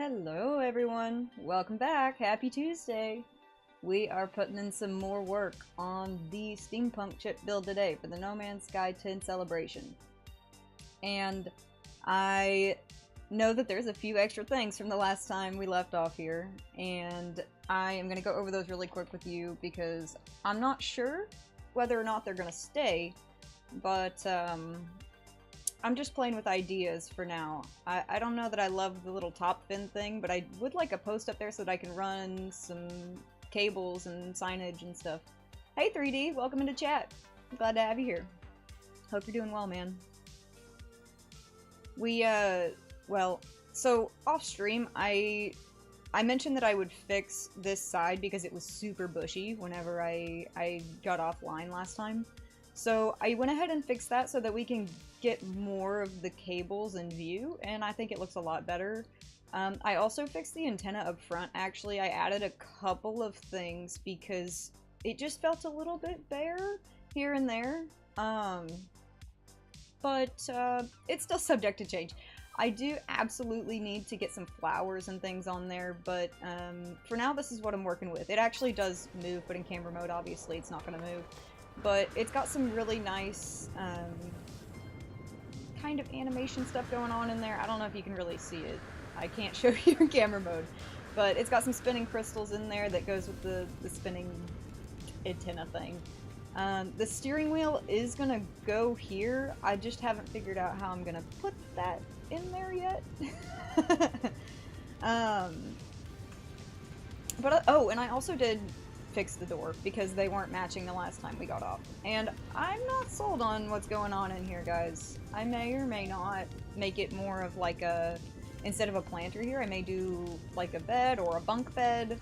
Hello everyone, welcome back, happy Tuesday! We are putting in some more work on the Steampunk chip build today for the No Man's Sky 10 celebration. And I know that there's a few extra things from the last time we left off here, and I am going to go over those really quick with you because I'm not sure whether or not they're going to stay, but I'm just playing with ideas for now. I don't know that I love the little top fin thing, but I would like a post up there so that I can run some cables and signage and stuff. Hey 3D, welcome into chat. I'm glad to have you here. Hope you're doing well, man. Well, so off stream, I mentioned that I would fix this side because it was super bushy whenever I got offline last time. So I went ahead and fixed that so that we can get more of the cables in view, and I think it looks a lot better. I also fixed the antenna up front. Actually, I added a couple of things because it just felt a little bit bare here and there. But it's still subject to change. I do absolutely need to get some flowers and things on there, but for now this is what I'm working with. It actually does move, but in camera mode obviously it's not going to move. But it's got some really nice kind of animation stuff going on in there. I don't know if you can really see it. I can't show you in camera mode. But it's got some spinning crystals in there that goes with the spinning antenna thing. The steering wheel is going to go here. I just haven't figured out how I'm going to put that in there yet. Oh, and I also did fix the door because they weren't matching the last time we got off. And I'm not sold on what's going on in here, guys. I may or may not make it more of like a, instead of a planter here, I may do like a bed or a bunk bed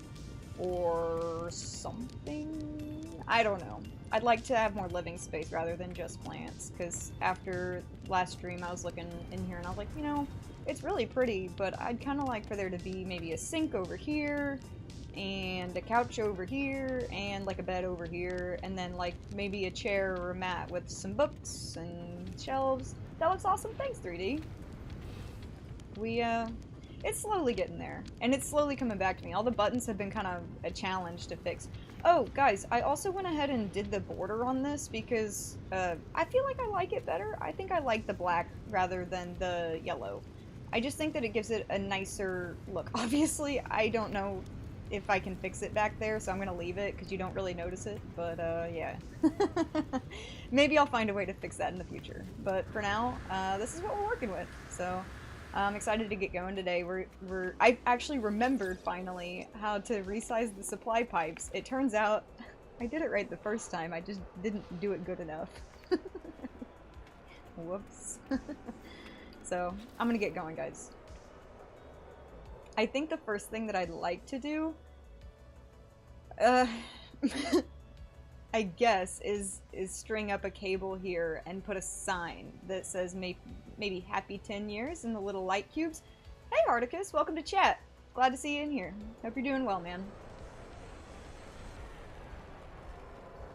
or something. I don't know. I'd like to have more living space rather than just plants, because after last stream I was looking in here and I was like, you know, it's really pretty, but I'd kind of like for there to be maybe a sink over here, and a couch over here, and like a bed over here, and then like maybe a chair or a mat with some books and shelves. That looks awesome. Thanks, 3D. It's slowly getting there, and it's slowly coming back to me. All the buttons have been kind of a challenge to fix. Oh, guys, I also went ahead and did the border on this because I feel like I like it better. I think I like the black rather than the yellow. I just think that it gives it a nicer look. Obviously, I don't know if I can fix it back there, so I'm gonna leave it because you don't really notice it, but yeah. Maybe I'll find a way to fix that in the future, but for now, this is what we're working with, so I'm excited to get going today. I actually remembered finally how to resize the supply pipes. It turns out I did it right the first time, I just didn't do it good enough. Whoops. So I'm gonna get going, guys. I think the first thing that I'd like to do, I guess, is string up a cable here and put a sign that says maybe happy 10 years in the little light cubes. Hey Articus, welcome to chat. Glad to see you in here. Hope you're doing well, man.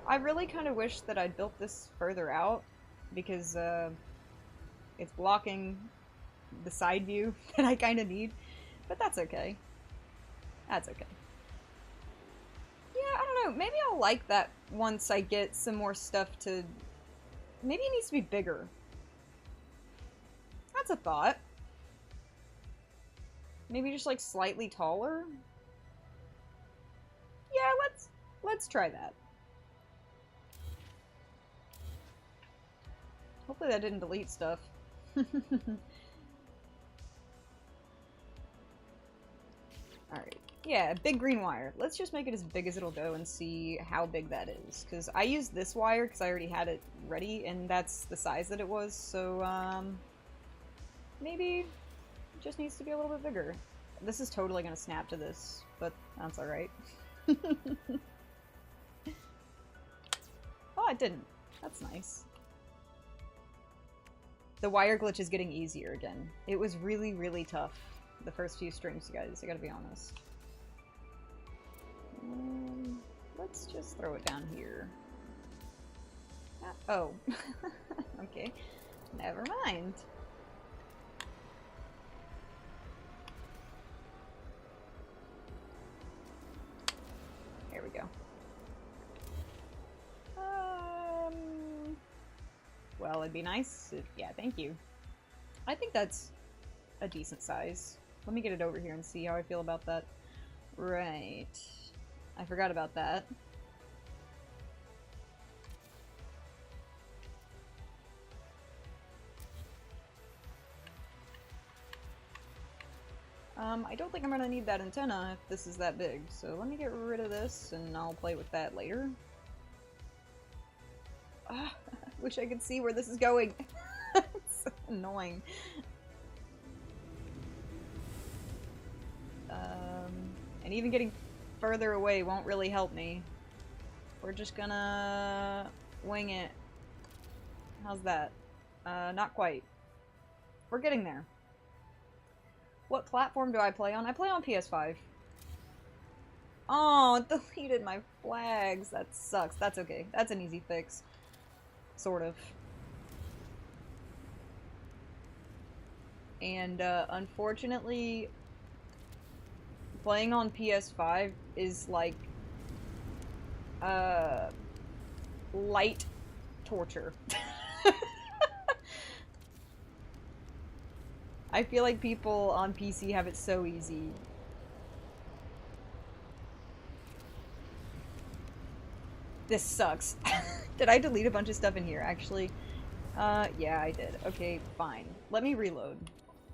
I really kind of wish that I'd built this further out because it's blocking the side view that I kind of need. But that's okay. That's okay. Yeah, I don't know. Maybe I'll like that once I get some more stuff to... Maybe it needs to be bigger. That's a thought. Maybe just like slightly taller? Yeah, let's try that. Hopefully that didn't delete stuff. Alright. Yeah, big green wire. Let's just make it as big as it'll go and see how big that is. Because I used this wire because I already had it ready, and that's the size that it was, so, maybe it just needs to be a little bit bigger. This is totally gonna snap to this, but that's alright. Oh, it didn't. That's nice. The wire glitch is getting easier again. It was really, really tough the first few streams, guys, I gotta be honest. Let's just throw it down here. Oh. Okay. Never mind. go. Well, it'd be nice if, yeah, thank you. I think that's a decent size. Let me get it over here and see how I feel about that. Right. I forgot about that. I don't think I'm gonna need that antenna if this is that big, so let me get rid of this and I'll play with that later. Ah, I wish I could see where this is going. It's so annoying. And even getting further away won't really help me. We're just gonna wing it. How's that? Not quite. We're getting there. What platform do I play on? I play on PS5. Oh, it deleted my flags. That sucks. That's okay. That's an easy fix. Sort of. And, unfortunately, playing on PS5 is like, light torture. I feel like people on PC have it so easy. This sucks. Did I delete a bunch of stuff in here, actually? Yeah, I did. Okay, fine. Let me reload.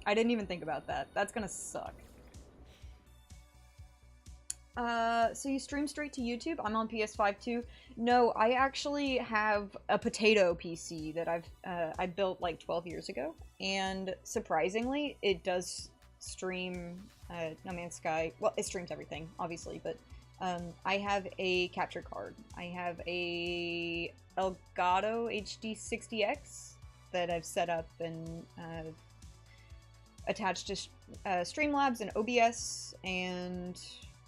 I didn't even think about that. That's gonna suck. So you stream straight to YouTube? I'm on PS5 too. No, I actually have a potato PC that I built like 12 years ago, and surprisingly, it does stream No Man's Sky. Well, it streams everything, obviously, but I have a capture card. I have a Elgato HD60X that I've set up and attached to Streamlabs and OBS, and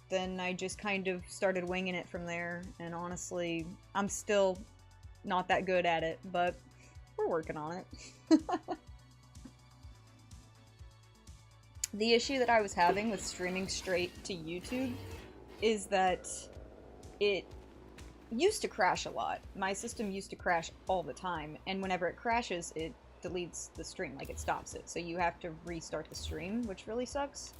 then I just kind of started winging it from there, and honestly, I'm still not that good at it, but we're working on it. The issue that I was having with streaming straight to YouTube is that it used to crash a lot. My system used to crash all the time, and whenever it crashes, it deletes the stream, like it stops it, so you have to restart the stream, which really sucks.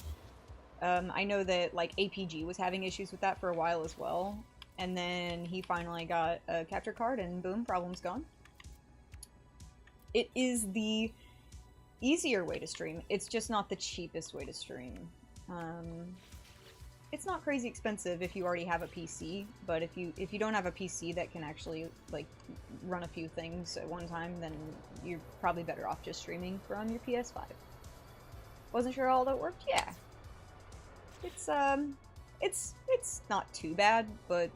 I know that, like, APG was having issues with that for a while as well, and then he finally got a capture card, and boom, problem's gone. It is the easier way to stream, it's just not the cheapest way to stream. It's not crazy expensive if you already have a PC, but if you don't have a PC that can actually, like, run a few things at one time, then you're probably better off just streaming from your PS5. Wasn't sure all that worked? Yeah. It's not too bad, but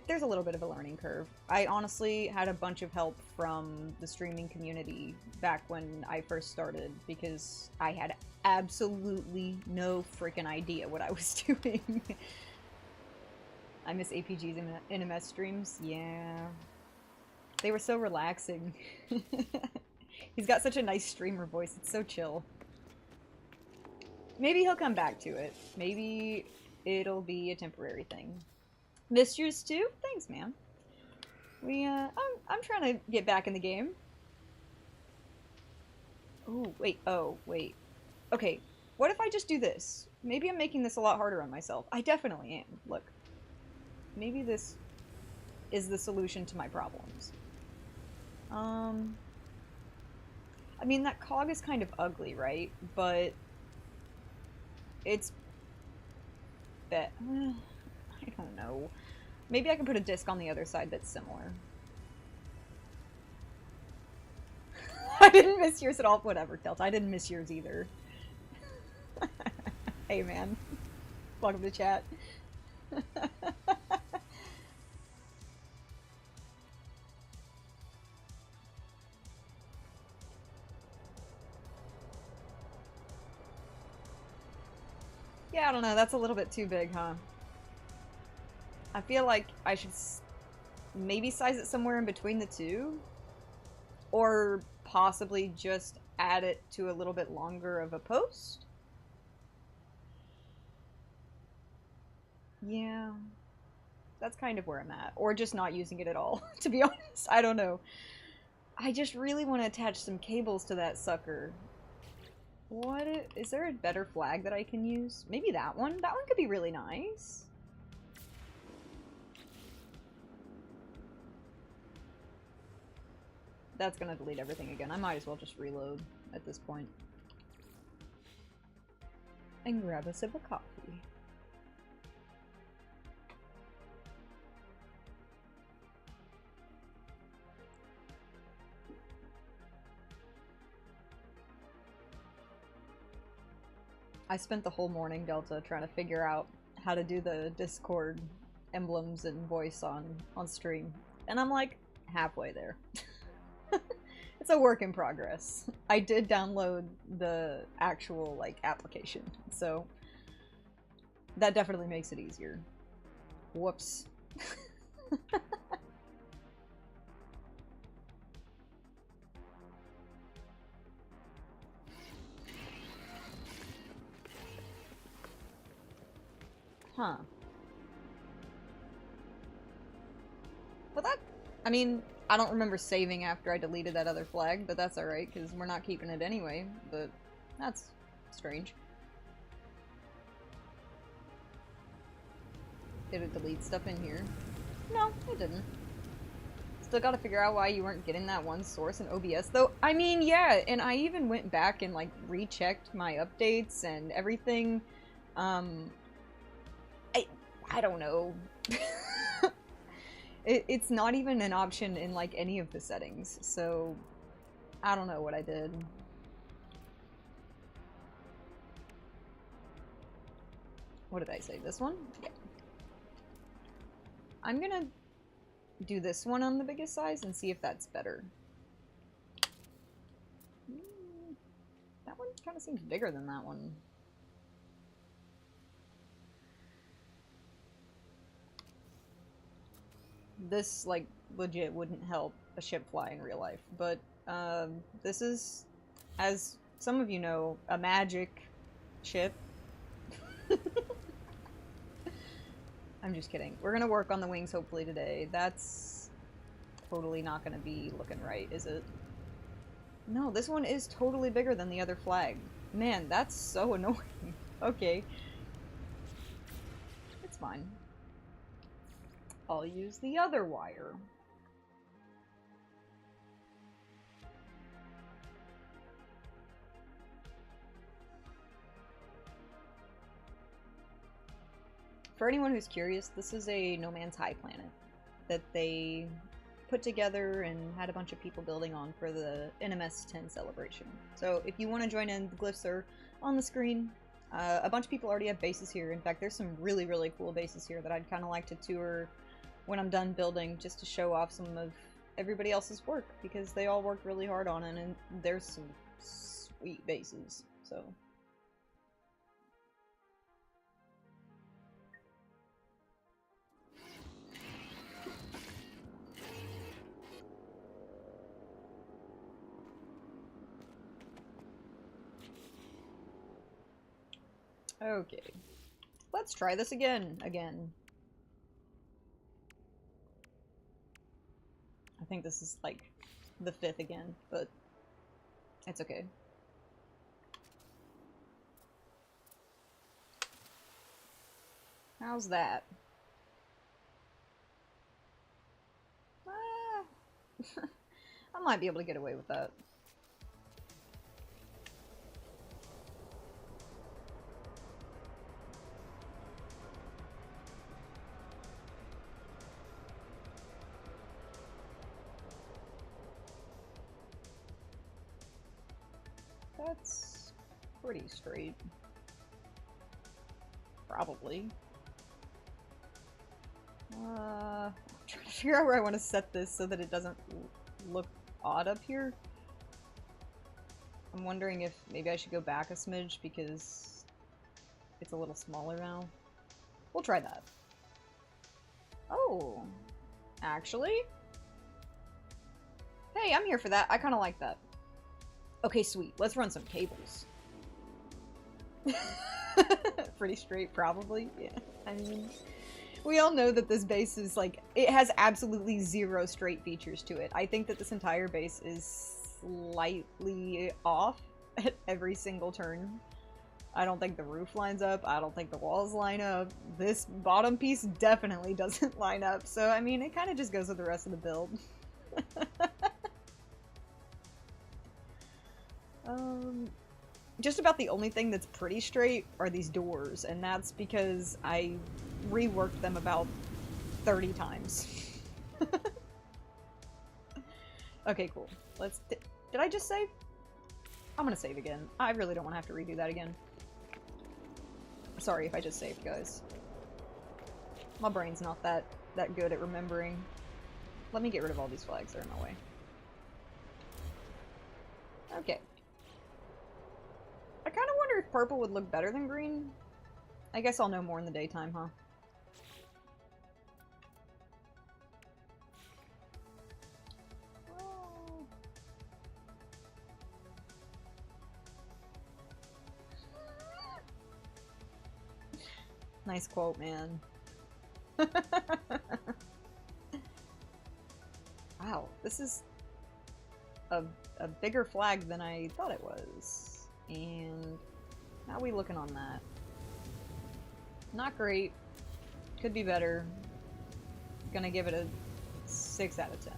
there's a little bit of a learning curve. I honestly had a bunch of help from the streaming community back when I first started, because I had absolutely no freaking idea what I was doing. I miss APG's NMS streams. Yeah. They were so relaxing. He's got such a nice streamer voice. It's so chill. Maybe he'll come back to it. Maybe it'll be a temporary thing. Missed yours too? Thanks, man. I'm trying to get back in the game. Oh, wait. Okay, what if I just do this? Maybe I'm making this a lot harder on myself. I definitely am. Look. Maybe this is the solution to my problems. I mean, that cog is kind of ugly, right? But it's I don't know. Maybe I can put a disc on the other side that's similar. I didn't miss yours at all. Whatever, Tilt. I didn't miss yours either. Hey, man. Welcome to chat. Yeah, I don't know. That's a little bit too big, huh? I feel like I should maybe size it somewhere in between the two. Or possibly just add it to a little bit longer of a post. Yeah. That's kind of where I'm at. Or just not using it at all, to be honest. I don't know. I just really want to attach some cables to that sucker. Is there a better flag that I can use? Maybe that one? That one could be really nice. That's gonna delete everything again. I might as well just reload at this point. And grab a sip of coffee. I spent the whole morning, Delta, trying to figure out how to do the Discord emblems and voice on stream. And I'm like, halfway there. It's a work in progress. I did download the actual, like, application, so that definitely makes it easier. Whoops. Huh. Well, I mean, I don't remember saving after I deleted that other flag, but that's alright, because we're not keeping it anyway, but that's strange. Did it delete stuff in here? No, it didn't. Still gotta figure out why you weren't getting that one source in OBS, though. I mean, yeah, and I even went back and, like, rechecked my updates and everything. I don't know. It's not even an option in, like, any of the settings, so I don't know what I did. What did I say? This one? Yeah. I'm gonna do this one on the biggest size and see if that's better. That one kind of seems bigger than that one. This, like, legit wouldn't help a ship fly in real life, but this is, as some of you know, a magic ship. I'm just kidding. We're gonna work on the wings hopefully today. That's totally not gonna be looking right, is it? No, this one is totally bigger than the other flag. Man, that's so annoying. Okay. It's fine. I'll use the other wire. For anyone who's curious, this is a No Man's Sky planet that they put together and had a bunch of people building on for the NMS 10 celebration. So if you want to join in, the glyphs are on the screen. A bunch of people already have bases here. In fact, there's some really, really cool bases here that I'd kind of like to tour when I'm done building, just to show off some of everybody else's work, because they all worked really hard on it, and there's some sweet bases, so. Okay. Let's try this again. I think this is, like, the 5th again, but it's okay. How's that? I might be able to get away with that. That's pretty straight. Probably. I'm trying to figure out where I want to set this so that it doesn't look odd up here. I'm wondering if maybe I should go back a smidge because it's a little smaller now. We'll try that. Oh, actually? Hey, I'm here for that. I kind of like that. Okay, sweet. Let's run some cables. Pretty straight, probably. Yeah. I mean, We all know that this base is like, it has absolutely zero straight features to it. I think that this entire base is slightly off at every single turn. I don't think the roof lines up. I don't think the walls line up. This bottom piece definitely doesn't line up. So, I mean, it kind of just goes with the rest of the build. Just about the only thing that's pretty straight are these doors, and that's because I reworked them about 30 times. Okay, cool. Let's... Did I just save? I'm gonna save again. I really don't want to have to redo that again. Sorry if I just saved, guys. My brain's not that good at remembering. Let me get rid of all these flags that are in my way. Okay. I kind of wonder if purple would look better than green. I guess I'll know more in the daytime, huh? Oh. Nice quote, man. Wow, this is a bigger flag than I thought it was. And how are we looking on that? Not great. Could be better. Gonna give it a 6 out of 10.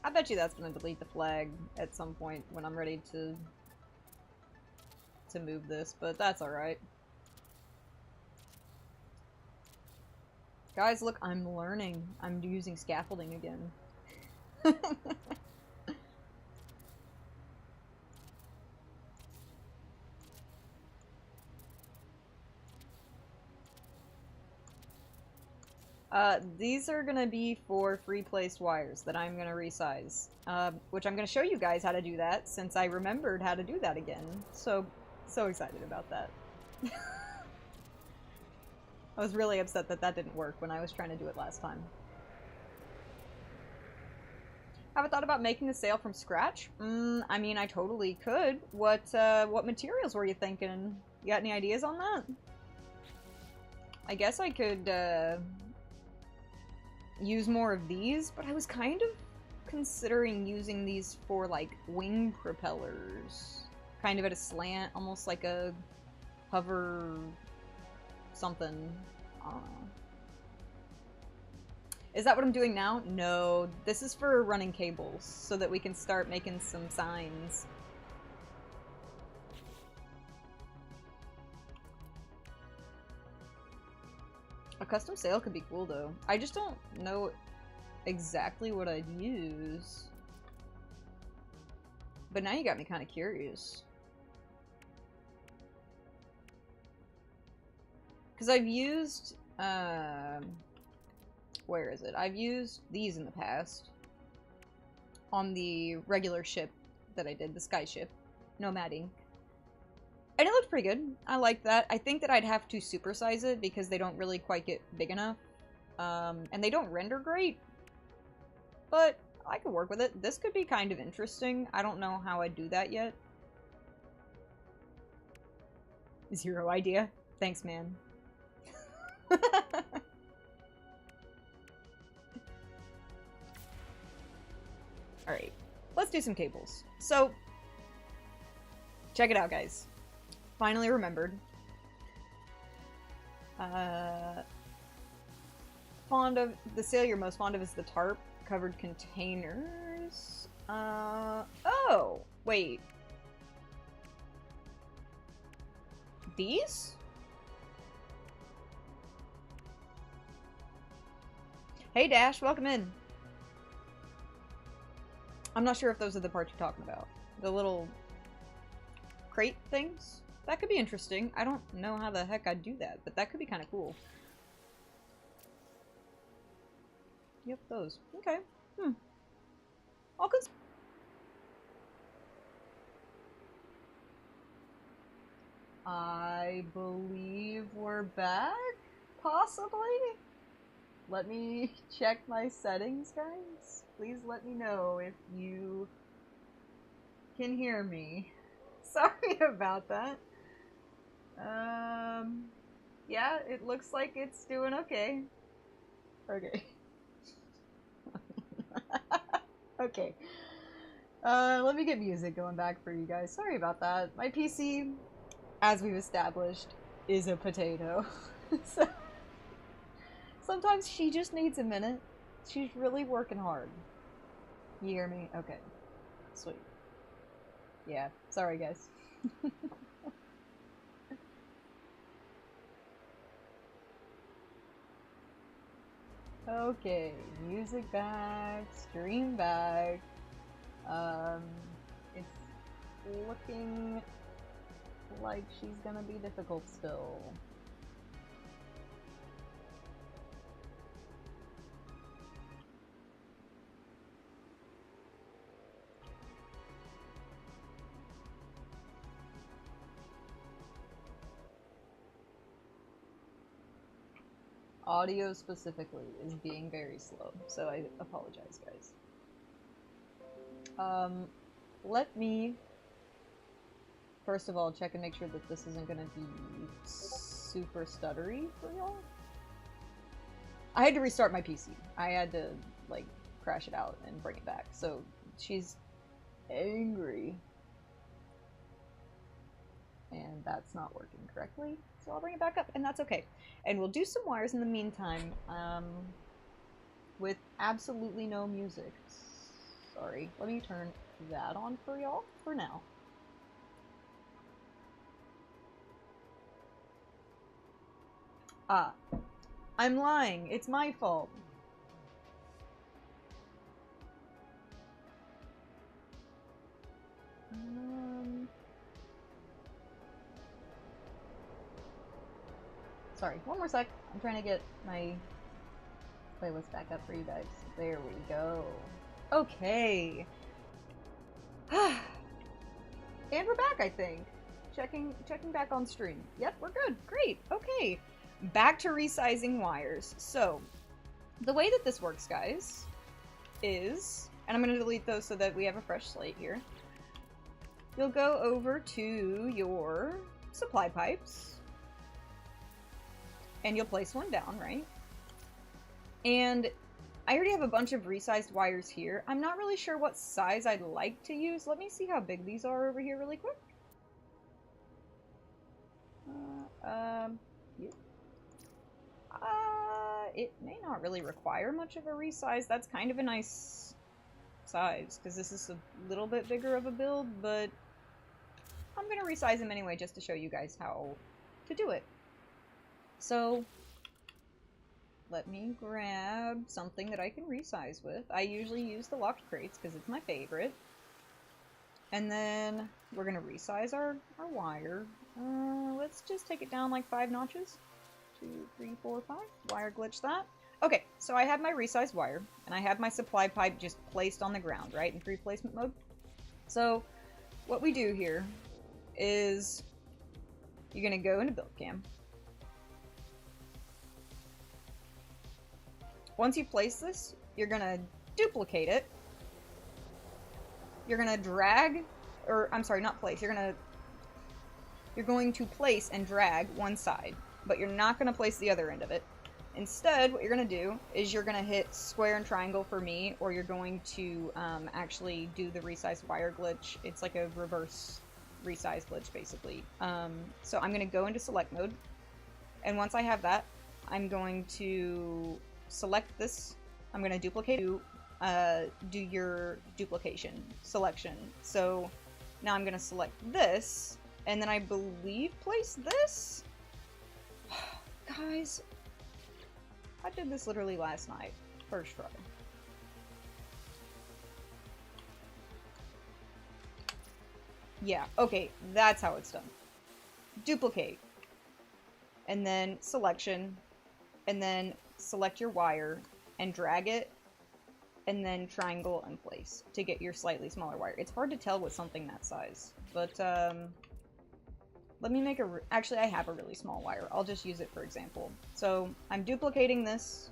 I bet you that's gonna delete the flag at some point when I'm ready to move this, but that's alright. Guys, look, I'm learning. I'm using scaffolding again. These are gonna be for free-placed wires that I'm gonna resize. Which I'm gonna show you guys how to do that, since I remembered how to do that again. So excited about that. I was really upset that that didn't work when I was trying to do it last time. Have a thought about making the sail from scratch? I mean, I totally could. What materials were you thinking? You got any ideas on that? I guess I could, use more of these, but I was kind of considering using these for, like, wing propellers. Kind of at a slant, almost like a hover something. Is that what I'm doing now? No, this is for running cables, so that we can start making some signs. A custom sail could be cool, though. I just don't know exactly what I'd use. But now you got me kind of curious. Because I've used, where is it? I've used these in the past. On the regular ship that I did, the sky ship. Nomading. And it looked pretty good. I like that. I think that I'd have to supersize it because they don't really quite get big enough. And they don't render great. But I could work with it. This could be kind of interesting. I don't know how I'd do that yet. Zero idea. Thanks, man. Alright, let's do some cables. So, check it out, guys. Finally remembered. Fond of the sail you're most fond of is the tarp covered containers. Oh, wait. These? Hey Dash, welcome in. I'm not sure if those are the parts you're talking about. The little crate things? That could be interesting. I don't know how the heck I'd do that, but that could be kind of cool. Yep, those. Okay. All good. I believe we're back? Possibly? Let me check my settings, guys. Please let me know if you can hear me. Sorry about that. Yeah, it looks like it's doing okay. Okay. Okay. Let me get music going back for you guys. Sorry about that. My PC, as we've established, is a potato. So sometimes she just needs a minute. She's really working hard. You hear me? Okay. Sweet. Yeah. Sorry, guys. Okay. Music back. Stream back. It's looking like she's gonna be difficult still. Audio specifically is being very slow, so I apologize, guys. Let me first of all check and make sure that this isn't gonna be super stuttery for y'all. I had to restart my PC. I had to, like, crash it out and bring it back, so she's angry. And that's not working correctly, so I'll bring it back up, and that's okay. And we'll do some wires in the meantime, with absolutely no music. Sorry, let me turn that on for y'all for now. Ah, I'm lying. It's my fault. Sorry, one more sec. I'm trying to get my playlist back up for you guys. There we go. Okay. And we're back, I think. Checking back on stream. Yep, we're good. Great. Okay. Back to resizing wires. So, the way that this works, guys, is... And I'm going to delete those so that we have a fresh slate here. You'll go over to your supply pipes. And you'll place one down, right? And I already have a bunch of resized wires here. I'm not really sure what size I'd like to use. Let me see how big these are over here really quick. Yeah. It may not really require much of a resize. That's kind of a nice size, because this is a little bit bigger of a build, but I'm going to resize them anyway just to show you guys how to do it. So, let me grab something that I can resize with. I usually use the locked crates because it's my favorite. And then we're going to resize our wire. Let's just take it down like 5 notches. 2, 3, 4, 5. Wire glitch that. Okay, so I have my resized wire, and I have my supply pipe just placed on the ground, right, in pre-placement mode. So, what we do here is you're going to go into build cam. Once you place this, you're going to duplicate it. You're going to drag, or I'm sorry, not place. You're going to place and drag one side, but you're not going to place the other end of it. Instead, what you're going to do is you're going to hit square and triangle for me, or you're going to actually do the resized wire glitch. It's like a reverse resize glitch, basically. So I'm going to go into select mode, and once I have that, I'm going to select this. I'm going to duplicate do your duplication selection. So now I'm going to select this, and then I believe place this. Guys, I did this literally last night. First try. Yeah, okay, that's how it's done. Duplicate. And then selection. And then select your wire and drag it. And then triangle and place to get your slightly smaller wire. It's hard to tell with something that size. But, let me make actually, I have a really small wire. I'll just use it for example. So, I'm duplicating this.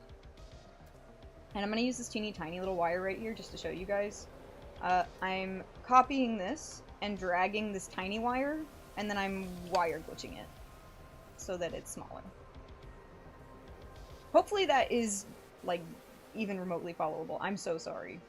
And I'm going to use this teeny tiny little wire right here just to show you guys. I'm copying this and dragging this tiny wire, and then I'm wire glitching it so that it's smaller. Hopefully that is, like, even remotely followable. I'm so sorry.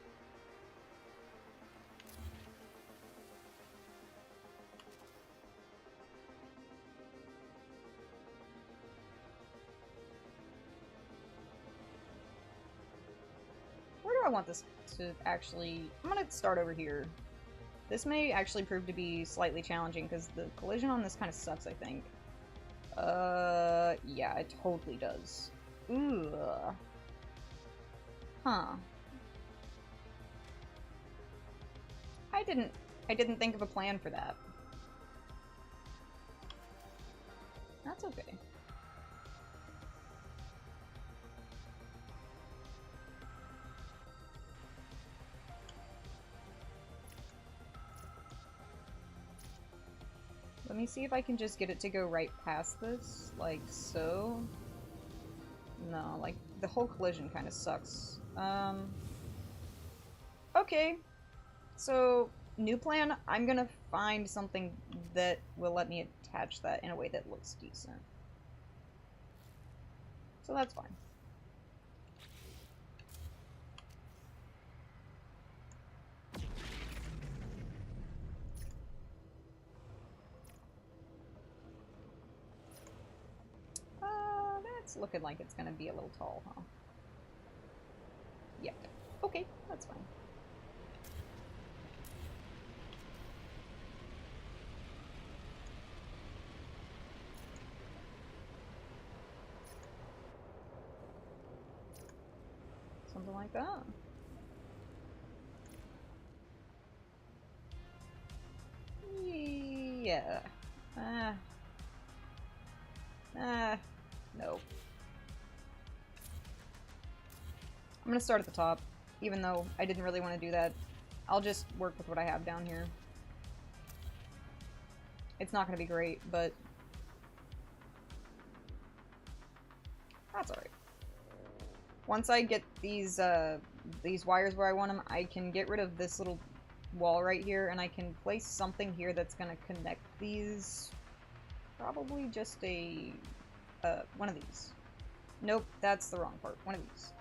Where do I want this to actually... I'm gonna start over here. This may actually prove to be slightly challenging because the collision on this kind of sucks, I think. Yeah, it totally does. Ooh. Huh. I didn't think of a plan for that. That's okay. Let me see if I can just get it to go right past this, like so. No, like, the whole collision kind of sucks. Okay. So, new plan, I'm gonna find something that will let me attach that in a way that looks decent. So that's fine. That's looking like it's gonna be a little tall, huh? Yep. Okay, that's fine. Something like that. Yeah. No. I'm gonna start at the top, even though I didn't really want to do that. I'll just work with what I have down here. It's not gonna be great, but that's alright. Once I get these wires where I want them, I can get rid of this little wall right here, and I can place something here that's gonna connect these. Probably just a, one of these. Nope, that's the wrong part. One of these.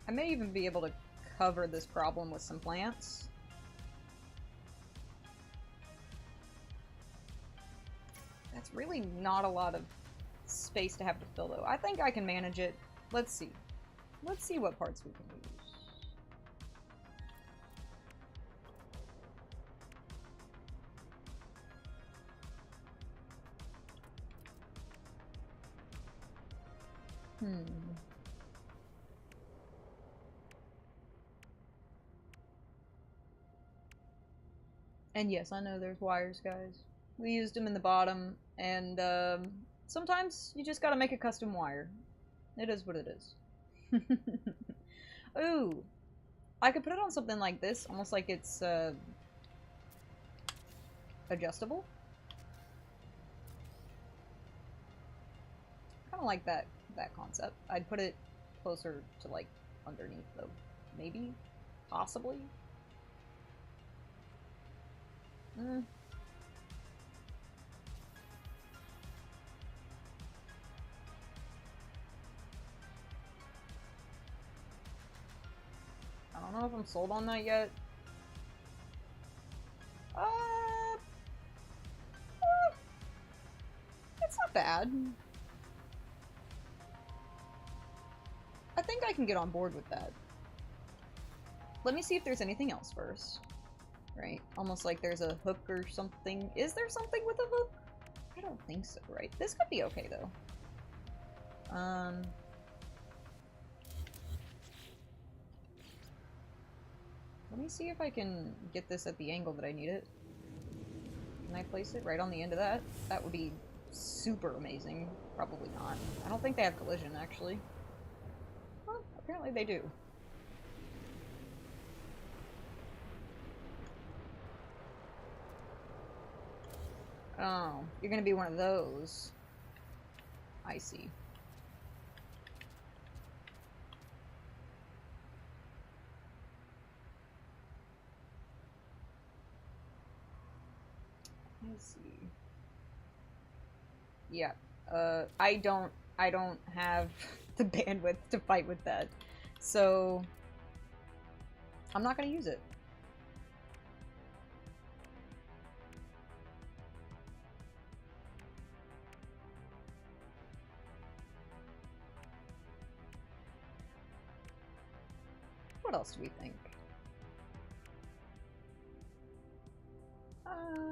I may even be able to cover this problem with some plants. That's really not a lot of space to have to fill, though. I think I can manage it. Let's see. Let's see what parts we can use. And yes, I know there's wires, guys. We used them in the bottom, and sometimes you just gotta make a custom wire. It is what it is. Ooh, I could put it on something like this, almost like it's adjustable. Kind of like that concept. I'd put it closer to like underneath though, maybe, possibly. I don't know if I'm sold on that yet. It's not bad. I think I can get on board with that. Let me see if there's anything else first. Right? Almost like there's a hook or something. Is there something with a hook? I don't think so, right? This could be okay, though. Let me see if I can get this at the angle that I need it. Can I place it right on the end of that? That would be super amazing. Probably not. I don't think they have collision, actually. Well, apparently they do. Oh, you're gonna be one of those. I see. I see. Yeah. I don't have the bandwidth to fight with that. So I'm not gonna use it. What else do we think?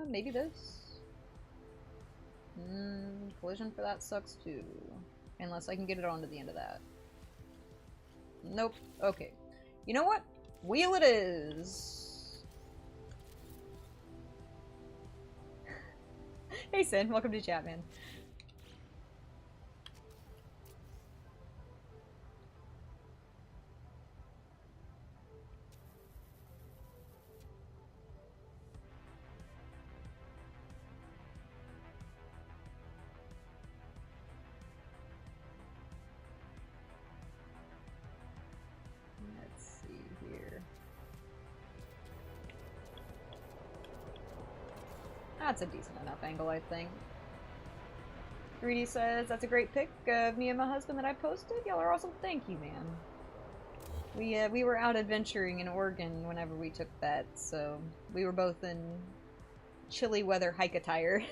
Maybe this? Collision for that sucks too. Unless I can get it onto the end of that. Nope. Okay. You know what? Wheel it is! Hey Sin, welcome to chat, man. That's a decent enough angle, I think. 3D says, that's a great pic of me and my husband that I posted. Y'all are awesome. Thank you, man. We were out adventuring in Oregon whenever we took that, so we were both in chilly weather hike attire.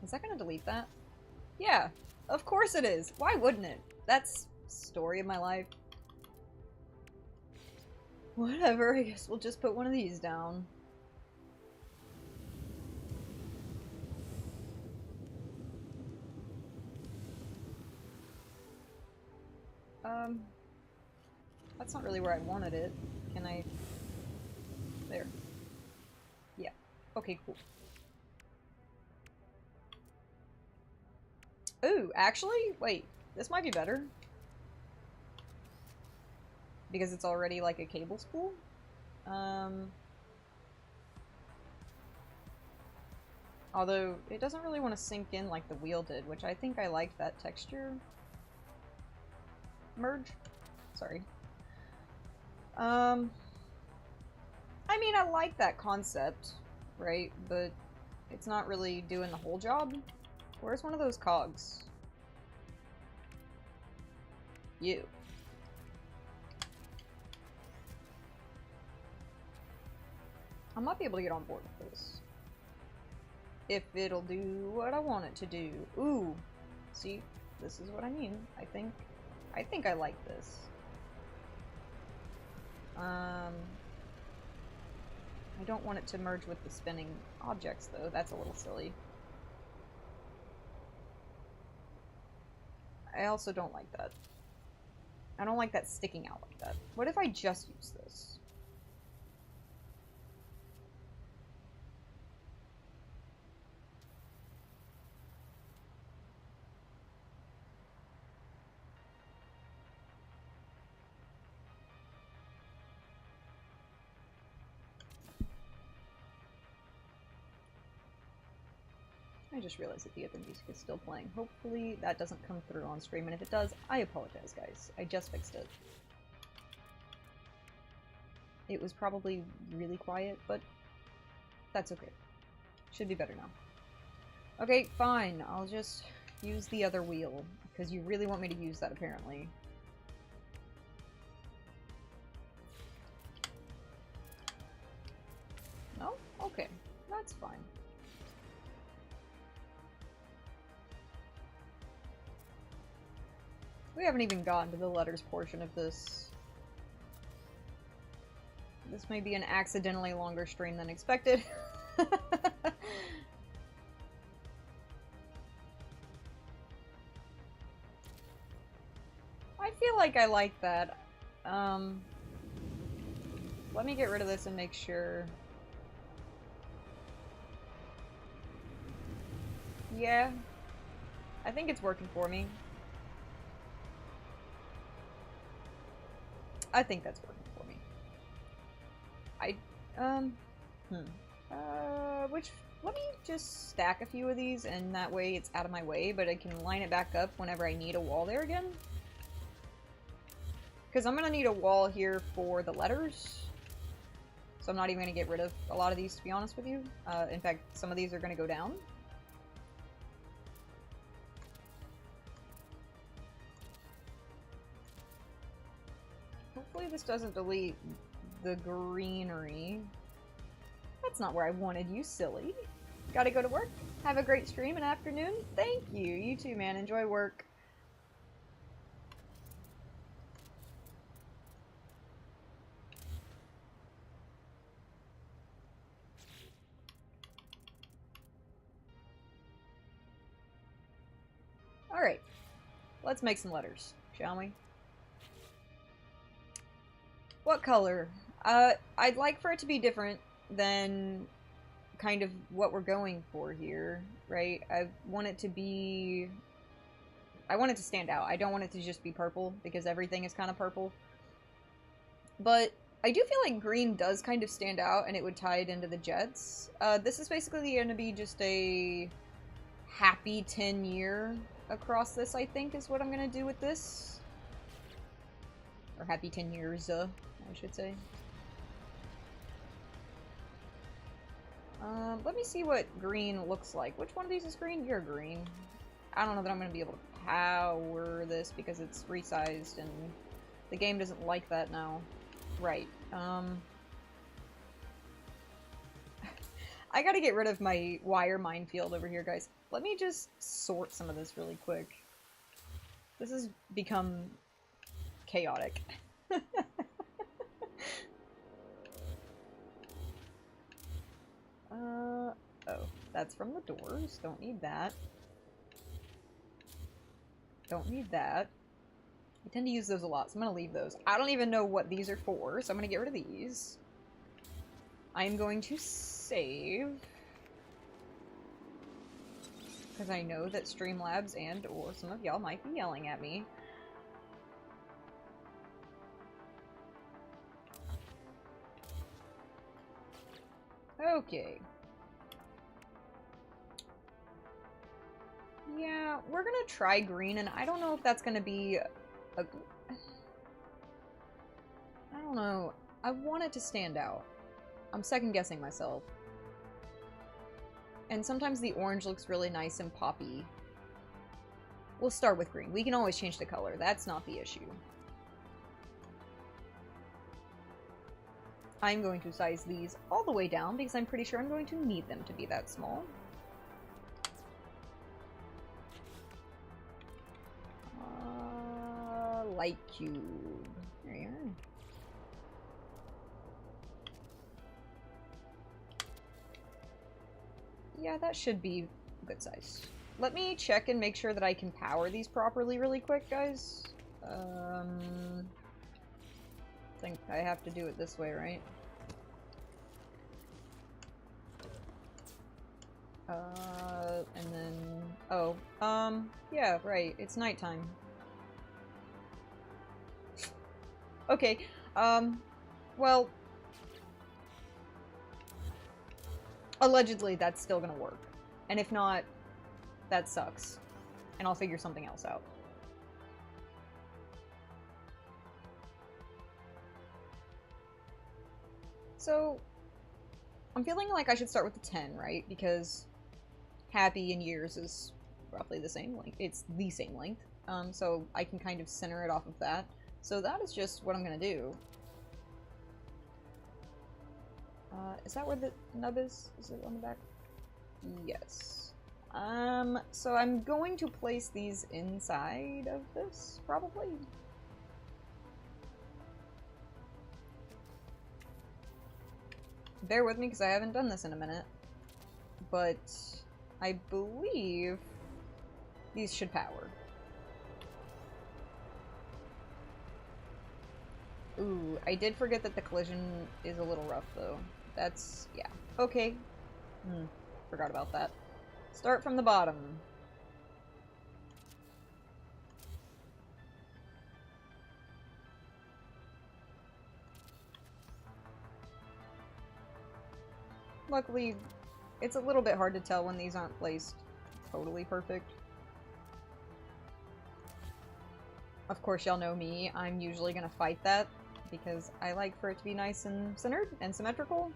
Is that gonna delete that? Yeah, of course it is. Why wouldn't it? That's story of my life. Whatever, I guess we'll just put one of these down. That's not really where I wanted it. Can I... There. Yeah. Okay, cool. Ooh, actually? Wait. This might be better. Because it's already like a cable spool? Although, it doesn't really want to sink in like the wheel did, which I think I like that texture merge. Sorry. I mean, I like that concept, right? But it's not really doing the whole job. Where's one of those cogs? You. I might be able to get on board with this. If it'll do what I want it to do. Ooh. See? This is what I mean. I think I like this. I don't want it to merge with the spinning objects, though. That's a little silly. I also don't like that. I don't like that sticking out like that. What if I just use this? I just realized that the other music is still playing. Hopefully that doesn't come through on stream, and if it does, I apologize, guys. I just fixed it. It was probably really quiet, but that's okay. Should be better now. Okay, fine. I'll just use the other wheel, because you really want me to use that, apparently. No? Okay. That's fine. We haven't even gotten to the letters portion of this. This may be an accidentally longer stream than expected. I feel like I like that. Let me get rid of this and make sure. Yeah. I think it's working for me. I think that's working for me. Let me just stack a few of these, and that way it's out of my way, but I can line it back up whenever I need a wall there again. Because I'm gonna need a wall here for the letters. So I'm not even gonna get rid of a lot of these, to be honest with you. In fact, some of these are gonna go down. Hopefully this doesn't delete the greenery. That's not where I wanted you, silly. Gotta go to work. Have a great stream and afternoon. Thank you. You too, man. Enjoy work. Alright. Let's make some letters, shall we? What color? I'd like for it to be different than kind of what we're going for here, right? I want it to be... I want it to stand out. I don't want it to just be purple, because everything is kind of purple. But I do feel like green does kind of stand out, and it would tie it into the jets. This is basically going to be just a happy 10-year across this, I think, is what I'm going to do with this. Or happy 10 years, I should say. Let me see what green looks like. Which one of these is green? You're green. I don't know that I'm going to be able to power this because it's resized and the game doesn't like that now. Right. I gotta get rid of my wire minefield over here, guys. Let me just sort some of this really quick. This has become chaotic. Oh, that's from the doors. Don't need that. Don't need that. I tend to use those a lot, so I'm gonna leave those. I don't even know what these are for, so I'm gonna get rid of these. I am going to save. Because I know that Streamlabs and/or some of y'all might be yelling at me. Okay. Yeah, we're gonna try green, and I don't know if that's gonna be a... I don't know. I want it to stand out. I'm second-guessing myself. And sometimes the orange looks really nice and poppy. We'll start with green. We can always change the color. That's not the issue. I'm going to size these all the way down because I'm pretty sure I'm going to need them to be that small. Light cube. There you are. Yeah, that should be a good size. Let me check and make sure that I can power these properly really quick, guys. I think I have to do it this way, right? And then... Oh, yeah, right, it's nighttime. Okay, well... Allegedly, that's still gonna work. And if not, that sucks. And I'll figure something else out. So, I'm feeling like I should start with the 10, right? Because happy in years is roughly the same length. It's the same length. So I can kind of center it off of that. So that is just what I'm gonna do. Is that where the nub is? Is it on the back? Yes. So I'm going to place these inside of this, probably. Bear with me, because I haven't done this in a minute. But I believe these should power. Ooh, I did forget that the collision is a little rough, though. That's... yeah. Okay. Forgot about that. Start from the bottom. Luckily, it's a little bit hard to tell when these aren't placed totally perfect. Of course, y'all know me. I'm usually gonna fight that, because I like for it to be nice and centered and symmetrical.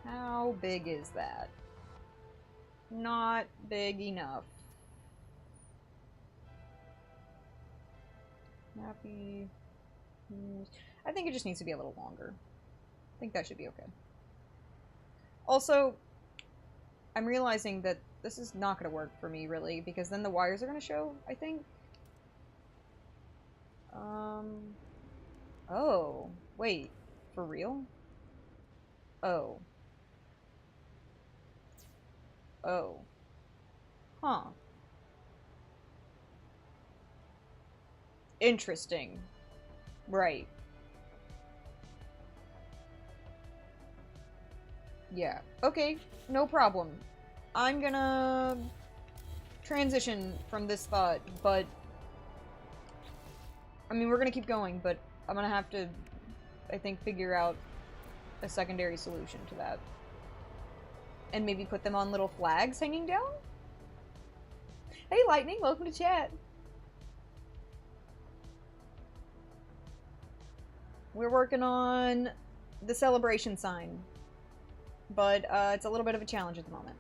How big is that? Not big enough. Happy. I think it just needs to be a little longer. I think that should be okay. Also, I'm realizing that this is not going to work for me, really, because then the wires are going to show, I think. Oh. Wait. For real? Oh. Oh. Huh. Interesting. Right. Yeah. Okay, no problem. I'm gonna transition from this thought, but... I mean, we're gonna keep going, but I'm gonna have to, I think, figure out a secondary solution to that. And maybe put them on little flags hanging down? Hey, Lightning, welcome to chat! We're working on the celebration sign, but it's a little bit of a challenge at the moment.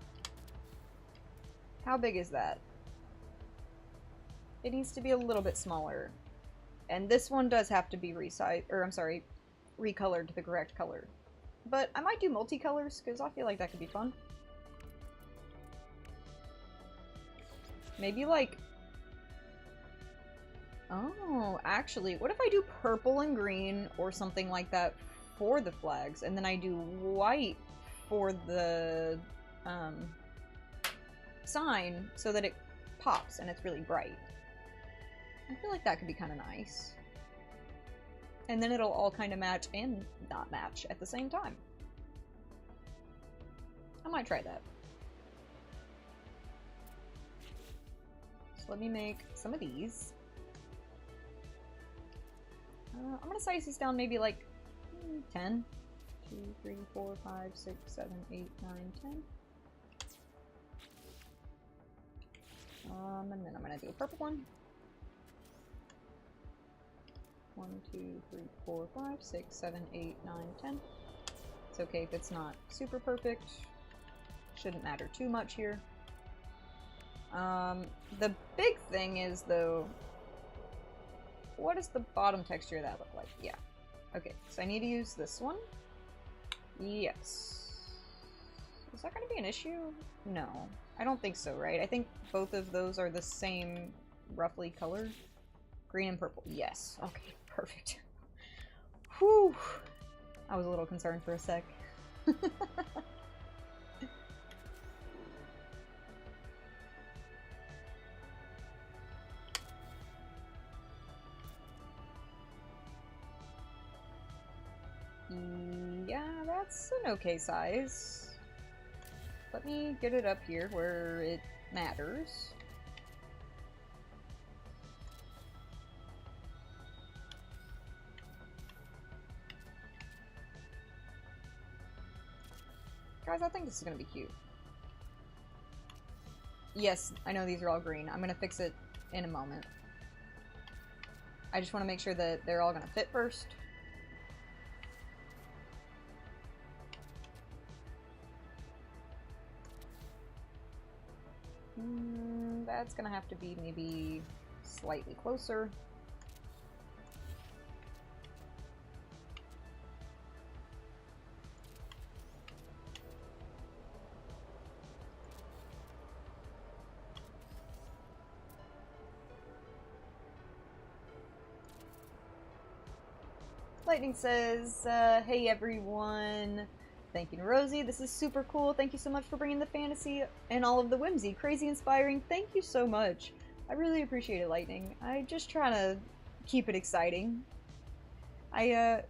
How big is that? It needs to be a little bit smaller. And this one does have to be recolored to the correct color. But I might do multicolors, because I feel like that could be fun. Maybe like... Oh, actually, what if I do purple and green or something like that for the flags, and then I do white for the sign so that it pops and it's really bright? I feel like that could be kind of nice. And then it'll all kind of match and not match at the same time. I might try that. So let me make some of these. I'm gonna size these down maybe like 10. 2, 3, 4, 5, 6, 7, 8, 9, 10. And then I'm gonna do a purple one. 1, 2, 3, 4, 5, 6, 7, 8, 9, 10. It's okay if it's not super perfect. Shouldn't matter too much here. The big thing is, though, what does the bottom texture of that look like? Yeah. Okay, so I need to use this one. Yes. Is that going to be an issue? No. I don't think so, right? I think both of those are the same, roughly, color. Green and purple. Yes. Okay, perfect. Whew. I was a little concerned for a sec. Yeah, that's an okay size. Let me get it up here where it matters. Guys, I think this is gonna be cute. Yes, I know these are all green. I'm gonna fix it in a moment. I just want to make sure that they're all gonna fit first. That's gonna have to be maybe slightly closer. Lightning says, hey everyone. Thank you to Rosie. This is super cool. Thank you so much for bringing the fantasy and all of the whimsy. Crazy inspiring. Thank you so much. I really appreciate it, Lightning. I'm just trying to keep it exciting.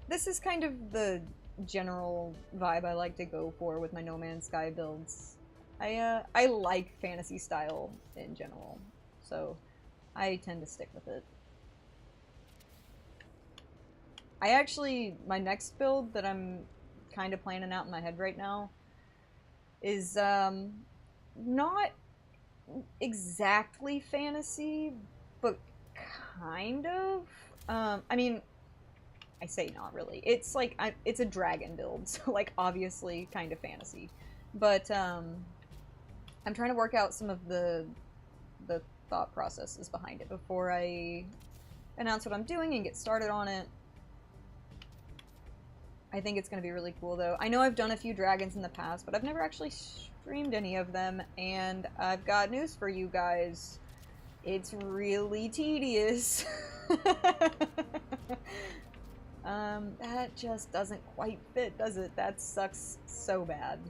This is kind of the general vibe I like to go for with my No Man's Sky builds. I like fantasy style in general, so I tend to stick with it. My next build that I'm kind of planning out in my head right now is, not exactly fantasy, but kind of. I mean, I say not really. It's like, it's a dragon build, so like obviously kind of fantasy. But, I'm trying to work out some of the thought processes behind it before I announce what I'm doing and get started on it. I think it's going to be really cool, though. I know I've done a few dragons in the past, but I've never actually streamed any of them, and I've got news for you guys. It's really tedious. That just doesn't quite fit, does it? That sucks so bad.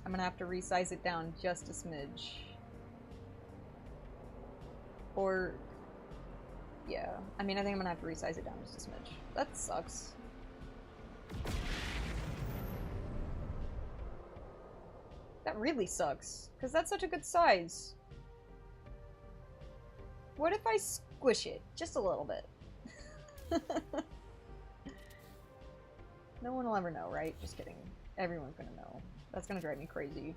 I'm gonna have to resize it down just a smidge. Or... yeah. I mean, I think I'm gonna have to resize it down just a smidge. That sucks. That really sucks, because that's such a good size. What if I squish it? Just a little bit. No one will ever know, right? Just kidding. Everyone's gonna know. That's gonna drive me crazy.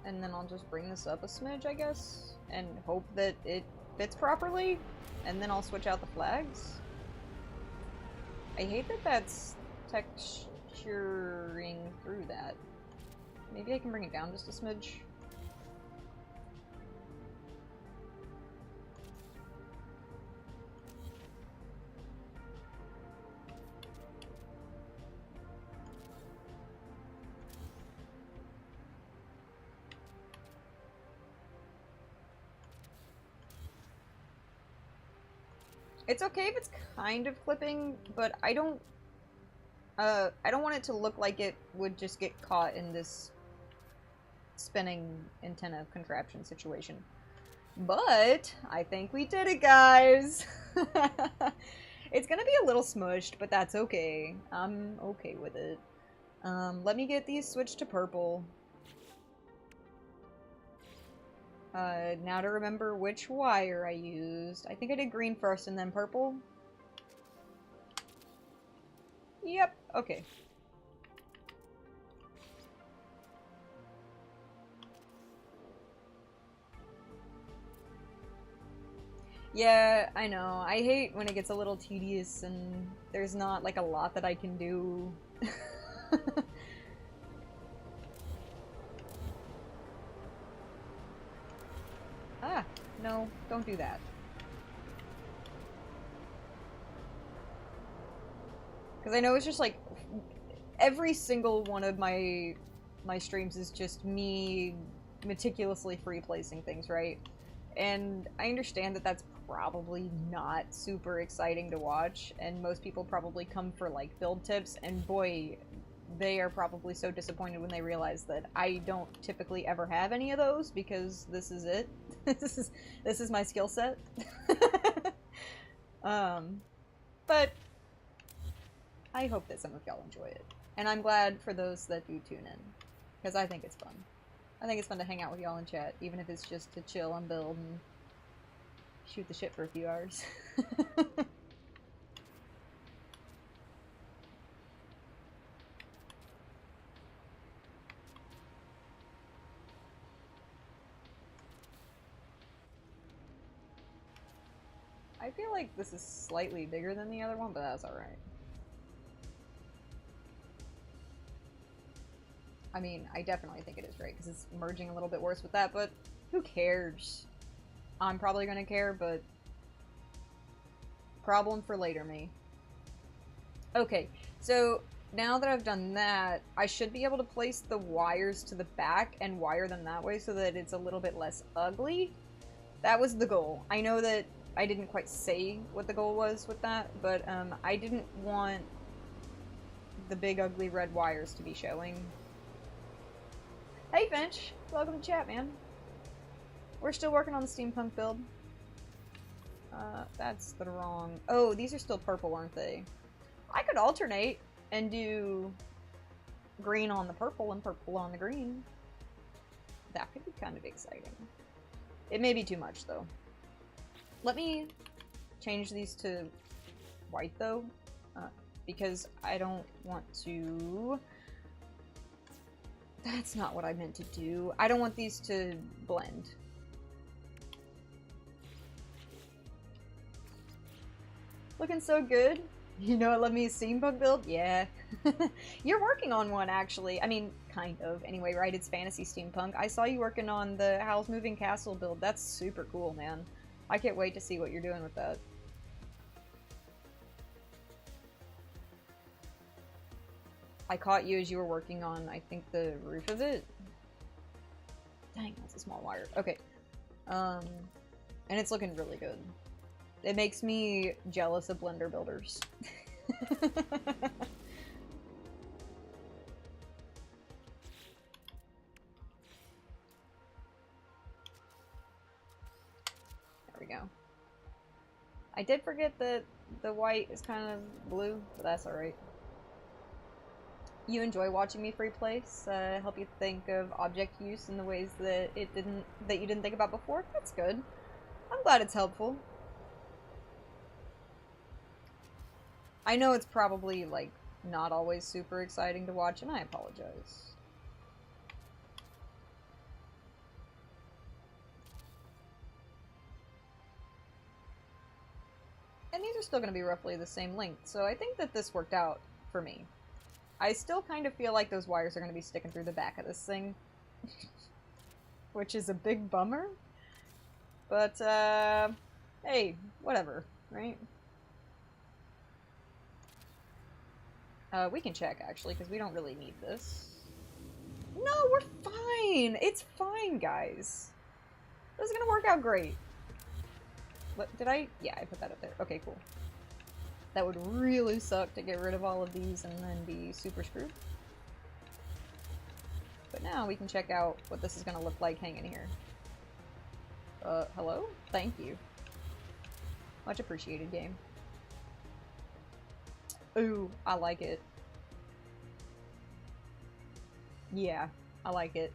And then I'll just bring this up a smidge, I guess, and hope that it fits properly, and then I'll switch out the flags. I hate that that's texturing through that. Maybe I can bring it down just a smidge. It's okay if it's kind of clipping, but I don't want it to look like it would just get caught in this spinning antenna contraption situation. But I think we did it, guys! It's gonna be a little smushed, but that's okay. I'm okay with it. Let me get these switched to purple. Now to remember which wire I used. I think I did green first and then purple. Yep, okay. Yeah, I know. I hate when it gets a little tedious and there's not like a lot that I can do. Ah, no, don't do that. Because I know it's just like, every single one of my streams is just me meticulously free-placing things, right? And I understand that that's probably not super exciting to watch, and most people probably come for like build tips, and boy, they are probably so disappointed when they realize that I don't typically ever have any of those, because this is it. This is my skill set. But I hope that some of y'all enjoy it. And I'm glad for those that do tune in, because I think it's fun. I think it's fun to hang out with y'all in chat, even if it's just to chill and build and shoot the shit for a few hours. I feel like this is slightly bigger than the other one, but that's alright. I mean, I definitely think it is right, because it's merging a little bit worse with that, but who cares? I'm probably gonna care, but problem for later me. Okay, so now that I've done that, I should be able to place the wires to the back and wire them that way so that it's a little bit less ugly. That was the goal. I know that I didn't quite say what the goal was with that, but I didn't want the big ugly red wires to be showing. Hey Finch, welcome to chat, man. We're still working on the steampunk build. That's the wrong... Oh, these are still purple, aren't they? I could alternate and do green on the purple and purple on the green. That could be kind of exciting. It may be too much, though. Let me change these to white, though, because I don't want to... That's not what I meant to do. I don't want these to blend. Looking so good. You know what, let me a steampunk build? Yeah. You're working on one, actually. I mean, kind of. Anyway, right? It's fantasy steampunk. I saw you working on the Howl's Moving Castle build. That's super cool, man. I can't wait to see what you're doing with that. I caught you as you were working on, I think, the roof of it. Dang, that's a small wire. Okay. And it's looking really good. It makes me jealous of Blender builders. There we go. I did forget that the white is kind of blue, but that's alright. You enjoy watching me free place? Help you think of object use in the ways that you didn't think about before? That's good. I'm glad it's helpful. I know it's probably, like, not always super exciting to watch, and I apologize. And these are still going to be roughly the same length, so I think that this worked out for me. I still kind of feel like those wires are going to be sticking through the back of this thing. Which is a big bummer. But, hey, whatever, right? We can check, actually, because we don't really need this. No, we're fine! It's fine, guys. This is gonna work out great. What, did I? Yeah, I put that up there. Okay, cool. That would really suck to get rid of all of these and then be super screwed. But now we can check out what this is gonna look like hanging here. Hello? Thank you. Much appreciated, game. Ooh, I like it. Yeah, I like it.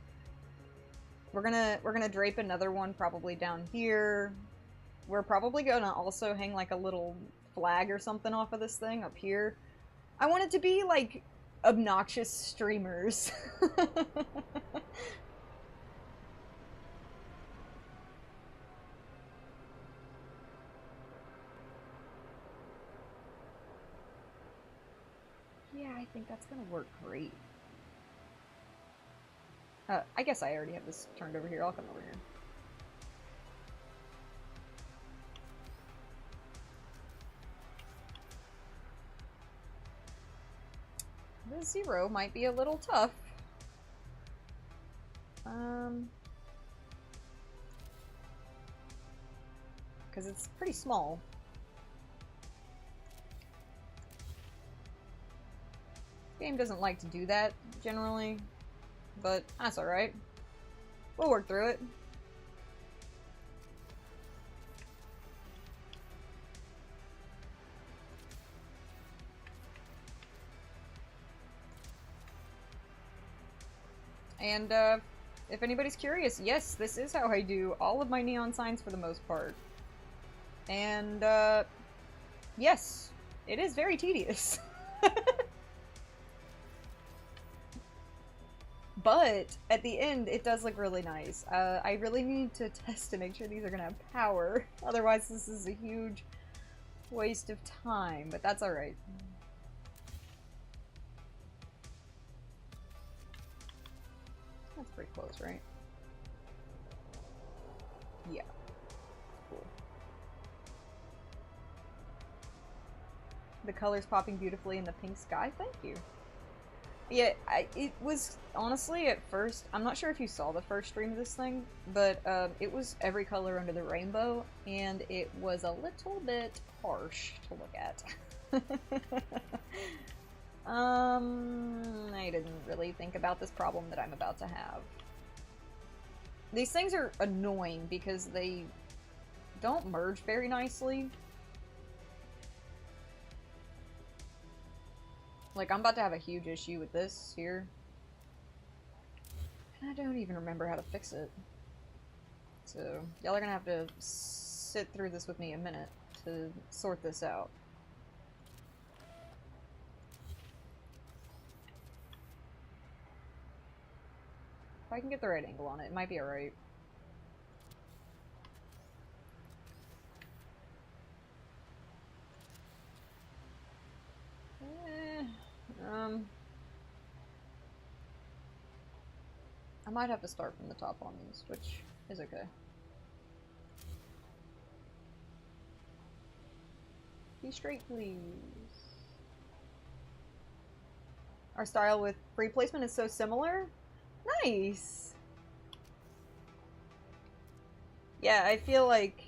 We're gonna drape another one probably down here. We're probably gonna also hang like a little flag or something off of this thing up here. I want it to be like obnoxious streamers. Yeah, I think that's gonna work great. I guess I already have this turned over here. I'll come over here. The 0 might be a little tough. Because it's pretty small. This game doesn't like to do that, generally. But that's alright. We'll work through it. And, if anybody's curious, yes, this is how I do all of my neon signs for the most part. And, yes, it is very tedious. But, at the end, it does look really nice. I really need to test to make sure these are gonna have power. Otherwise, this is a huge waste of time, but that's alright. That's pretty close, right? Yeah. Cool. The colors popping beautifully in the pink sky. Thank you. Yeah, it was, honestly, at first, I'm not sure if you saw the first stream of this thing, but it was every color under the rainbow, and it was a little bit harsh to look at. I didn't really think about this problem that I'm about to have. These things are annoying because they don't merge very nicely. Like, I'm about to have a huge issue with this here. And I don't even remember how to fix it. So, y'all are gonna have to sit through this with me a minute to sort this out. If I can get the right angle on it, it might be alright. I might have to start from the top on these, which is okay. Be straight, please. Our style with free placement is so similar? Nice! Yeah, I feel like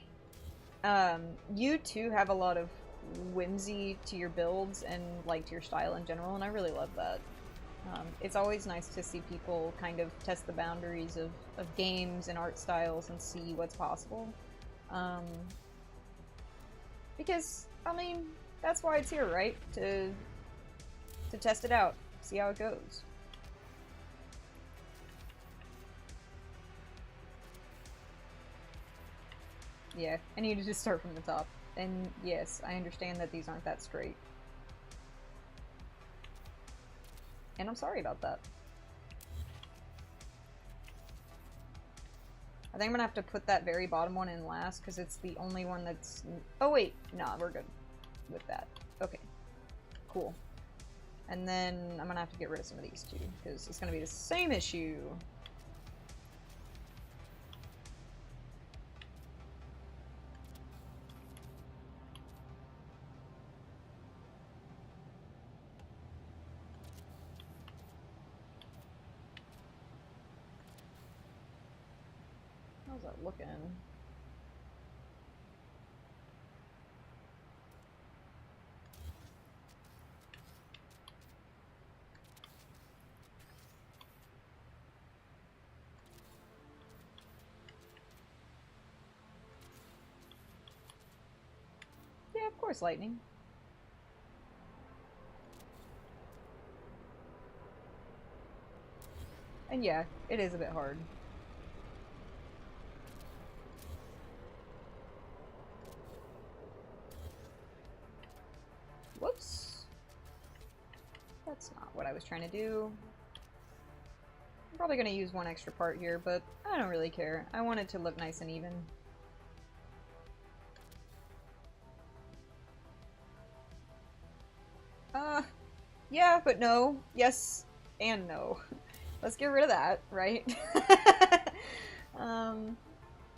you too have a lot of whimsy to your builds and like to your style in general, and I really love that. It's always nice to see people kind of test the boundaries of games and art styles and see what's possible. Because, I mean, that's why it's here, right? To test it out, see how it goes. Yeah, I needed to start from the top. And yes, I understand that these aren't that straight. And I'm sorry about that. I think I'm gonna have to put that very bottom one in last, because it's the only one that's... Oh wait, nah, we're good with that. Okay, cool. And then I'm gonna have to get rid of some of these too, because it's gonna be the same issue. How's that looking? Yeah, of course, lightning. And yeah, it is a bit hard. Whoops. That's not what I was trying to do. I'm probably going to use one extra part here, but I don't really care. I want it to look nice and even. Yeah, but no. Yes and no. Let's get rid of that, right? And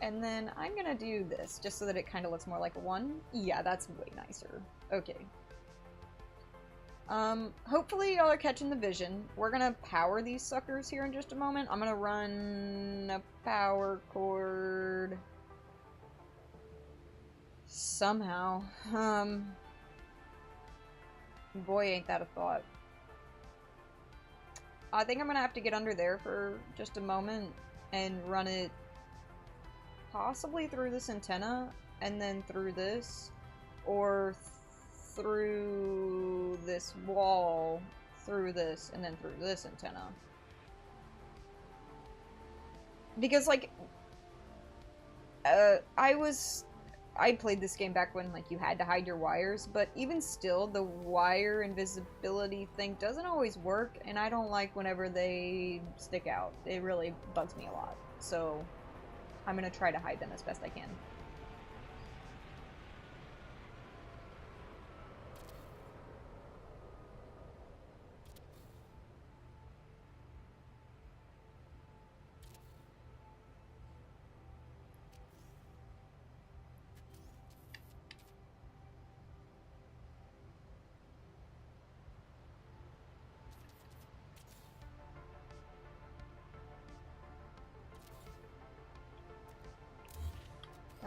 then I'm gonna do this, just so that it kind of looks more like a 1. Yeah, that's way nicer. Okay. Hopefully y'all are catching the vision. We're gonna power these suckers here in just a moment. I'm gonna run a power cord... somehow. Boy, ain't that a thought. I think I'm gonna have to get under there for just a moment and run it possibly through this antenna, and then through this, or through this wall, through this, and then through this antenna. Because, like, I played this game back when, like, you had to hide your wires, but even still, the wire invisibility thing doesn't always work, and I don't like whenever they stick out. It really bugs me a lot. So, I'm gonna try to hide them as best I can.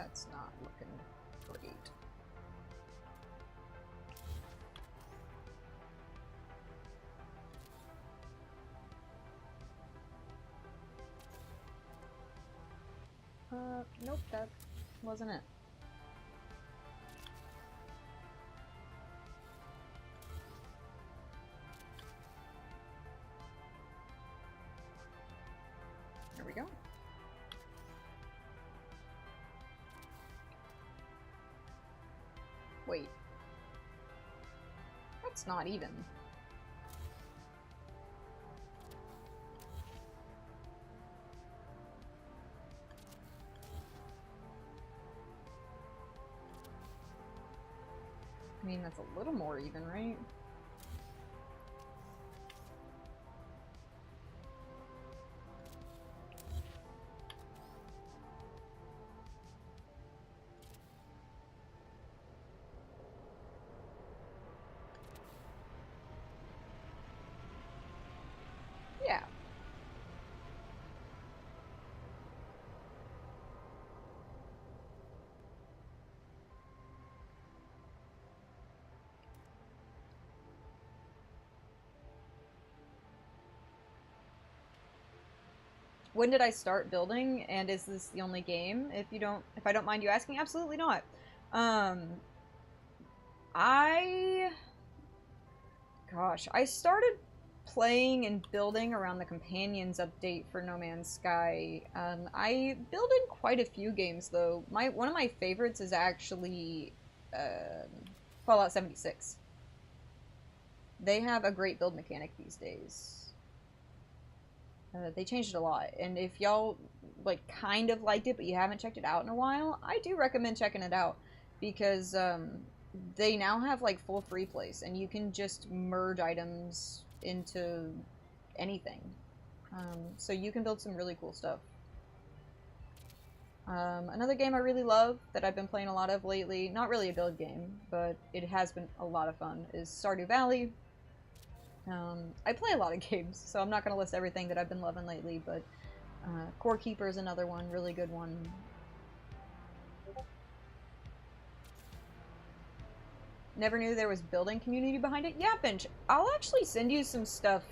That's not looking great. Nope, that wasn't it. There we go. Wait. That's not even. I mean, that's a little more even, right? Yeah. When did I start building, and is this the only game? If I don't mind you asking, absolutely not. I started playing and building around the Companions update for No Man's Sky. I build in quite a few games, though. One of my favorites is actually Fallout 76. They have a great build mechanic these days. They changed it a lot, and if y'all like kind of liked it but you haven't checked it out in a while, I do recommend checking it out, because they now have like full free plays, and you can just merge items into anything. So you can build some really cool stuff. Another game I really love that I've been playing a lot of lately, not really a build game, but it has been a lot of fun, is Stardew Valley. I play a lot of games, so I'm not going to list everything that I've been loving lately, but Core Keeper is another one, really good one. Never knew there was building community behind it. Yeah, Finch, I'll actually send you some stuff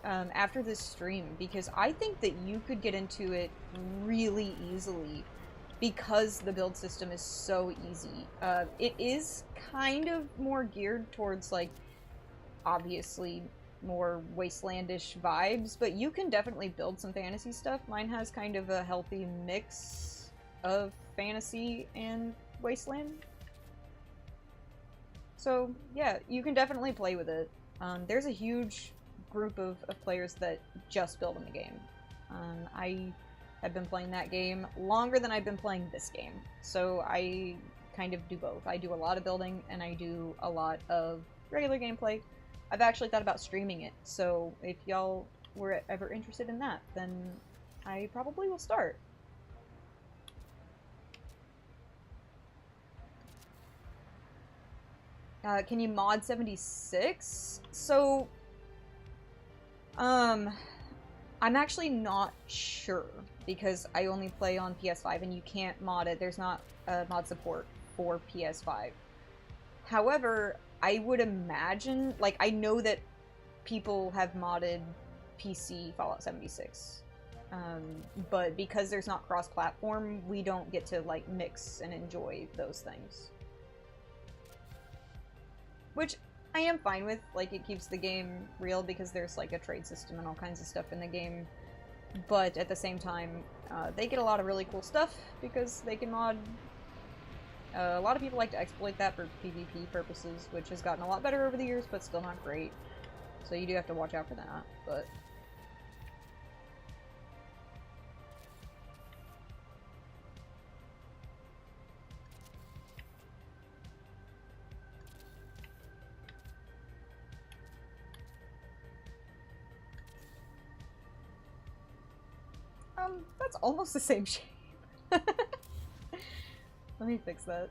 after this stream, because I think that you could get into it really easily, because the build system is so easy. It is kind of more geared towards, like, obviously more wastelandish vibes, but you can definitely build some fantasy stuff. Mine has kind of a healthy mix of fantasy and wasteland. So yeah, you can definitely play with it. There's a huge group of players that just build in the game. I have been playing that game longer than I've been playing this game, so I kind of do both. I do a lot of building, and I do a lot of regular gameplay. I've actually thought about streaming it, so if y'all were ever interested in that, then I probably will start. Can you mod 76? So, I'm actually not sure, because I only play on PS5 and you can't mod it. There's not mod support for PS5. However, I would imagine, like, I know that people have modded PC Fallout 76. But because there's not cross-platform, we don't get to, like, mix and enjoy those things. Which I am fine with. Like, it keeps the game real, because there's, like, a trade system and all kinds of stuff in the game. But at the same time, they get a lot of really cool stuff, because they can mod. A lot of people like to exploit that for PvP purposes, which has gotten a lot better over the years, but still not great. So you do have to watch out for that, but... That's almost the same shape. Let me fix that.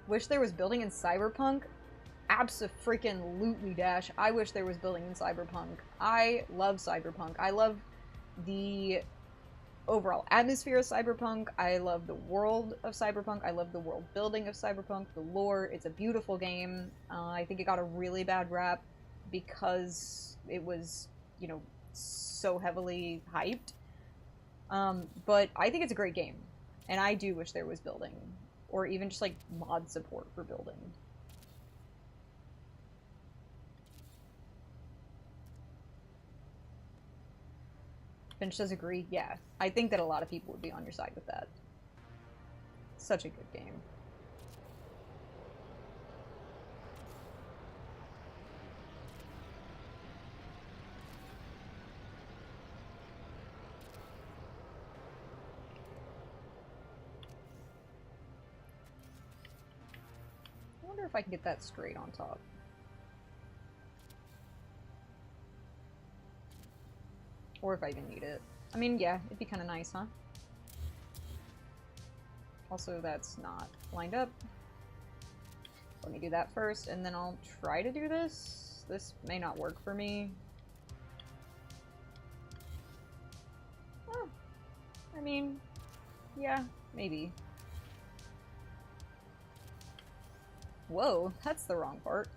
Wish there was building in Cyberpunk? Abso-freaking-lutely dash. I wish there was building in Cyberpunk. I love Cyberpunk. I love the overall atmosphere of Cyberpunk. I love the world of Cyberpunk. I love the world building of Cyberpunk, the lore. It's a beautiful game. I think it got a really bad rap because it was, you know, so heavily hyped. But I think it's a great game. And I do wish there was building. Or even just, like, mod support for building. Finch does agree. Yeah, I think that a lot of people would be on your side with that. Such a good game. I wonder if I can get that straight on top. Or if I even need it. I mean, yeah, it'd be kind of nice, huh? Also, that's not lined up. Let me do that first, and then I'll try to do this. This may not work for me. Oh, I mean, yeah, maybe. Whoa, that's the wrong part.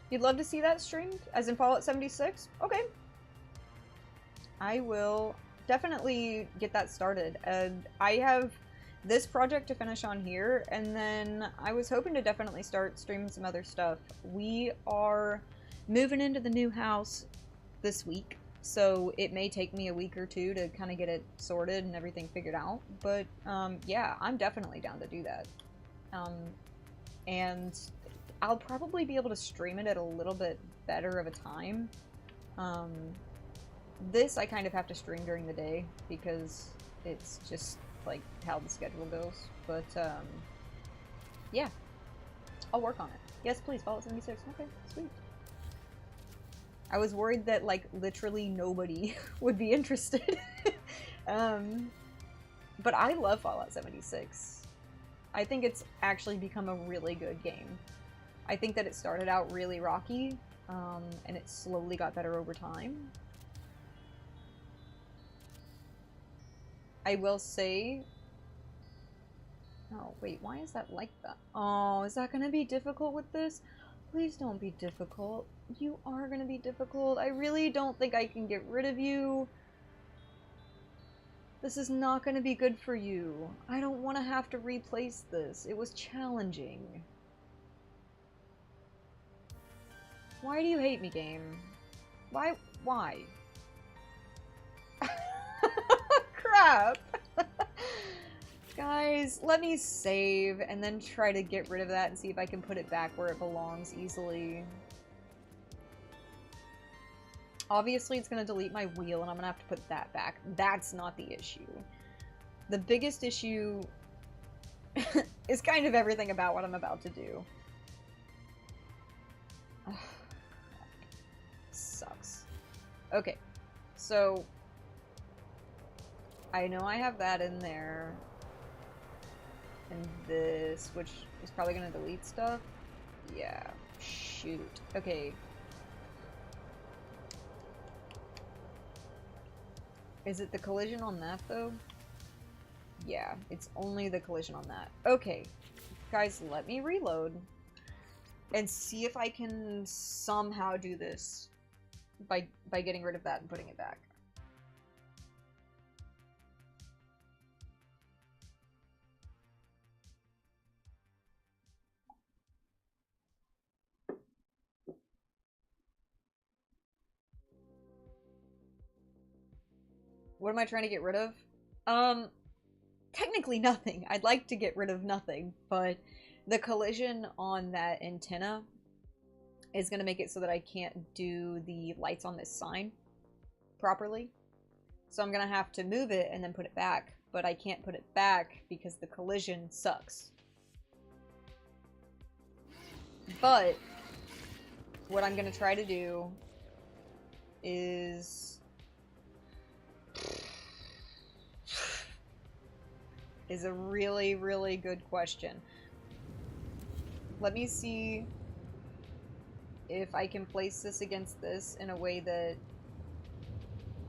You'd love to see that streamed, as in Fallout 76? Okay. I will definitely get that started. And I have this project to finish on here, and then I was hoping to definitely start streaming some other stuff. We are moving into the new house this week, so it may take me a week or two to kind of get it sorted and everything figured out. But yeah, I'm definitely down to do that. And I'll probably be able to stream it at a little bit better of a time. This I kind of have to stream during the day because it's just like how the schedule goes. But yeah, I'll work on it. Yes, please, Fallout 76. Okay, sweet. I was worried that like literally nobody would be interested. But I love Fallout 76. I think it's actually become a really good game. I think that it started out really rocky, and it slowly got better over time. I will say... Oh, wait, why is that like that? Oh, is that gonna be difficult with this? Please don't be difficult. You are gonna be difficult. I really don't think I can get rid of you. This is not gonna be good for you. I don't want to have to replace this. It was challenging. Why do you hate me, game? Why? Why? Crap! Guys, let me save and then try to get rid of that and see if I can put it back where it belongs easily. Obviously, it's going to delete my wheel and I'm going to have to put that back. That's not the issue. The biggest issue is kind of everything about what I'm about to do. Sucks. Okay, so I know I have that in there. And this, which is probably gonna delete stuff. Yeah, shoot. Okay. Is it the collision on that, though? Yeah, it's only the collision on that. Okay. Guys, let me reload and see if I can somehow do this by getting rid of that and putting it back. What am I trying to get rid of? Technically nothing. I'd like to get rid of nothing, but the collision on that antenna is going to make it so that I can't do the lights on this sign properly. So I'm going to have to move it and then put it back, but I can't put it back because the collision sucks. But what I'm gonna try to do is a really, really good question. Let me see if I can place this against this in a way that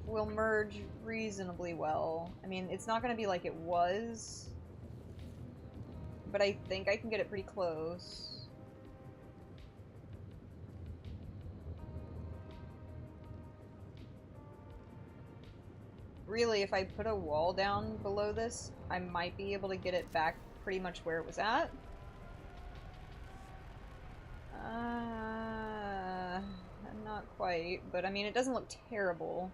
will merge reasonably well. I mean, it's not going to be like it was, but I think I can get it pretty close. Really, if I put a wall down below this, I might be able to get it back pretty much where it was at. Not quite, but I mean, it doesn't look terrible.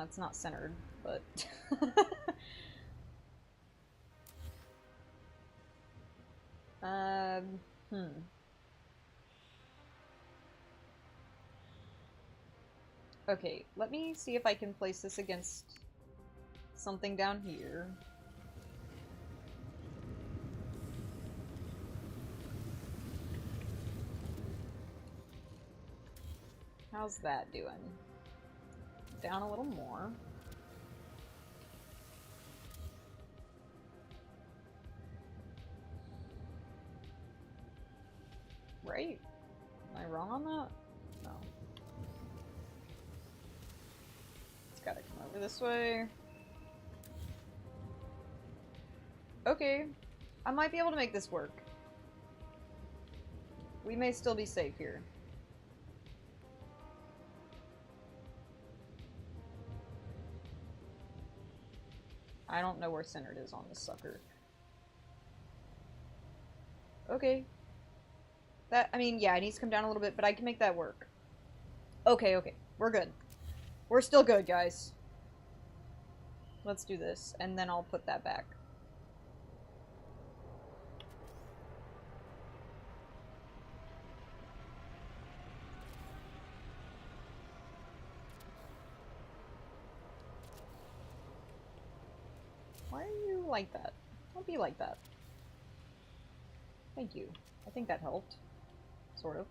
It's not centered, but... Okay, let me see if I can place this against something down here. How's that doing? Down a little more. Right? Am I wrong on that? No. It's gotta come over this way. Okay. I might be able to make this work. We may still be safe here. I don't know where centered is on this sucker. Okay. That, I mean, yeah, it needs to come down a little bit, but I can make that work. Okay, okay. We're good. We're still good, guys. Let's do this, and then I'll put that back. Why are you like that? Don't be like that. Thank you. I think that helped. Sort of.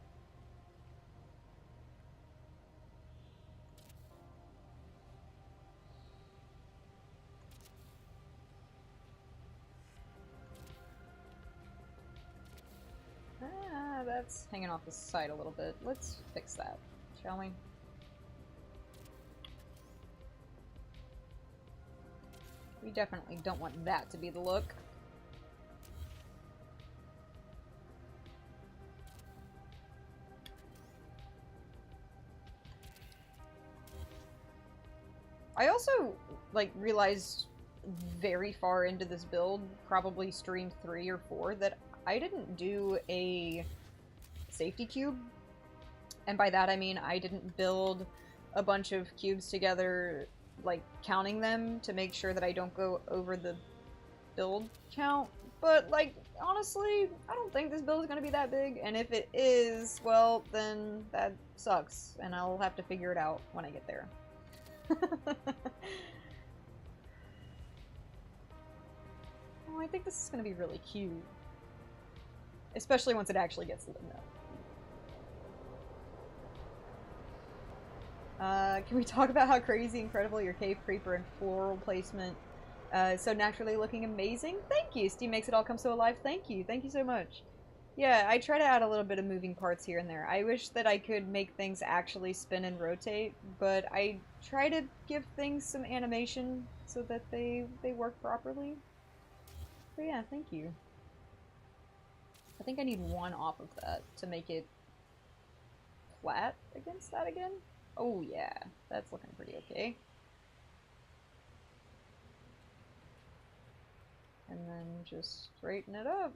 That's hanging off the side a little bit. Let's fix that, shall we? We definitely don't want that to be the look. I also, like, realized very far into this build, probably stream 3 or 4, that I didn't do a safety cube. And by that I mean I didn't build a bunch of cubes together, like, counting them to make sure that I don't go over the build count. But, like, honestly, I don't think this build is going to be that big, and if it is, well, then that sucks, and I'll have to figure it out when I get there. Oh, I think this is going to be really cute. Especially once it actually gets lit up. Can we talk about how crazy incredible your cave creeper and floral placement so naturally looking amazing? Thank you! Steam makes it all come so alive. Thank you. Thank you so much. Yeah, I try to add a little bit of moving parts here and there. I wish that I could make things actually spin and rotate, but I try to give things some animation so that they work properly. But yeah, thank you. I think I need one off of that to make it flat against that again. Oh yeah, that's looking pretty okay. And then just straighten it up.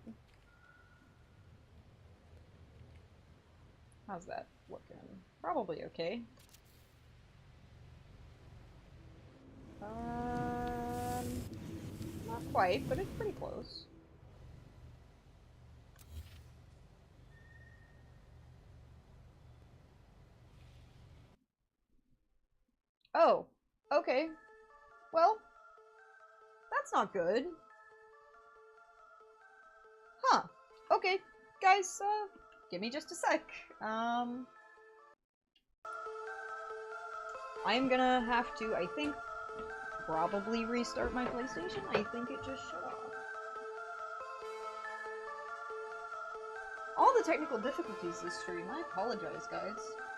How's that looking? Probably okay. Not quite, but it's pretty close. Oh, okay. Well, that's not good. Huh. Okay. guys, give me just a sec. I'm gonna have to, I think, probably restart my PlayStation. I think it just shut off. All the technical difficulties this stream, I apologize, guys.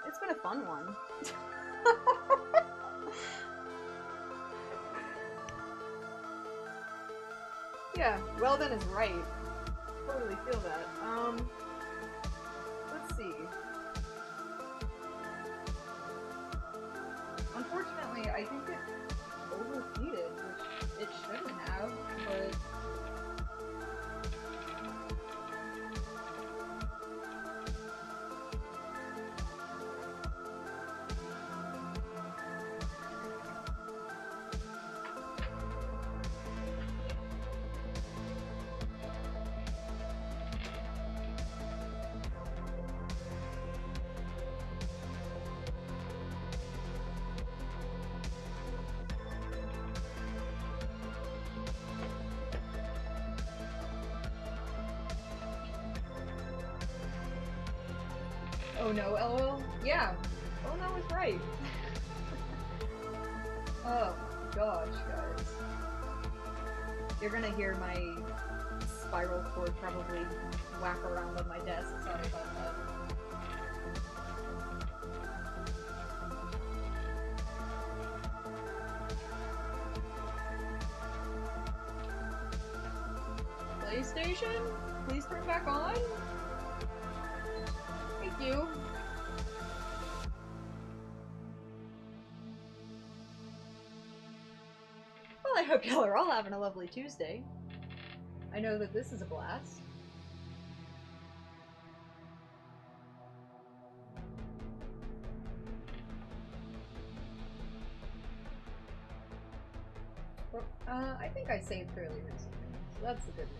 It's been a fun one. Yeah, Weldon is right. Totally feel that. Let's see. Unfortunately, I think it overheated, which it shouldn't have, but... Oh no, LOL? Yeah. Oh no is right. Oh gosh, guys. You're gonna hear my spiral cord probably whack around on my desk. Sorry about that. PlayStation? Please turn back on? Thank you. Well, I hope y'all are all having a lovely Tuesday. I know that this is a blast. Well, I think I saved fairly recently, so that's the good news.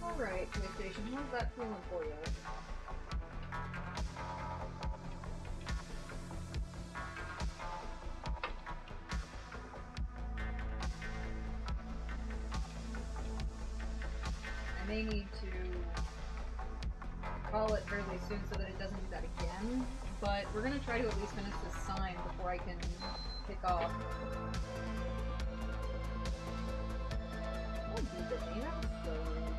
Alright, PlayStation, how's that feeling for you? I may need to call it fairly soon so that it doesn't do that again, but we're gonna try to at least finish this sign before I can kick off. Oh, dude, the name out so rude.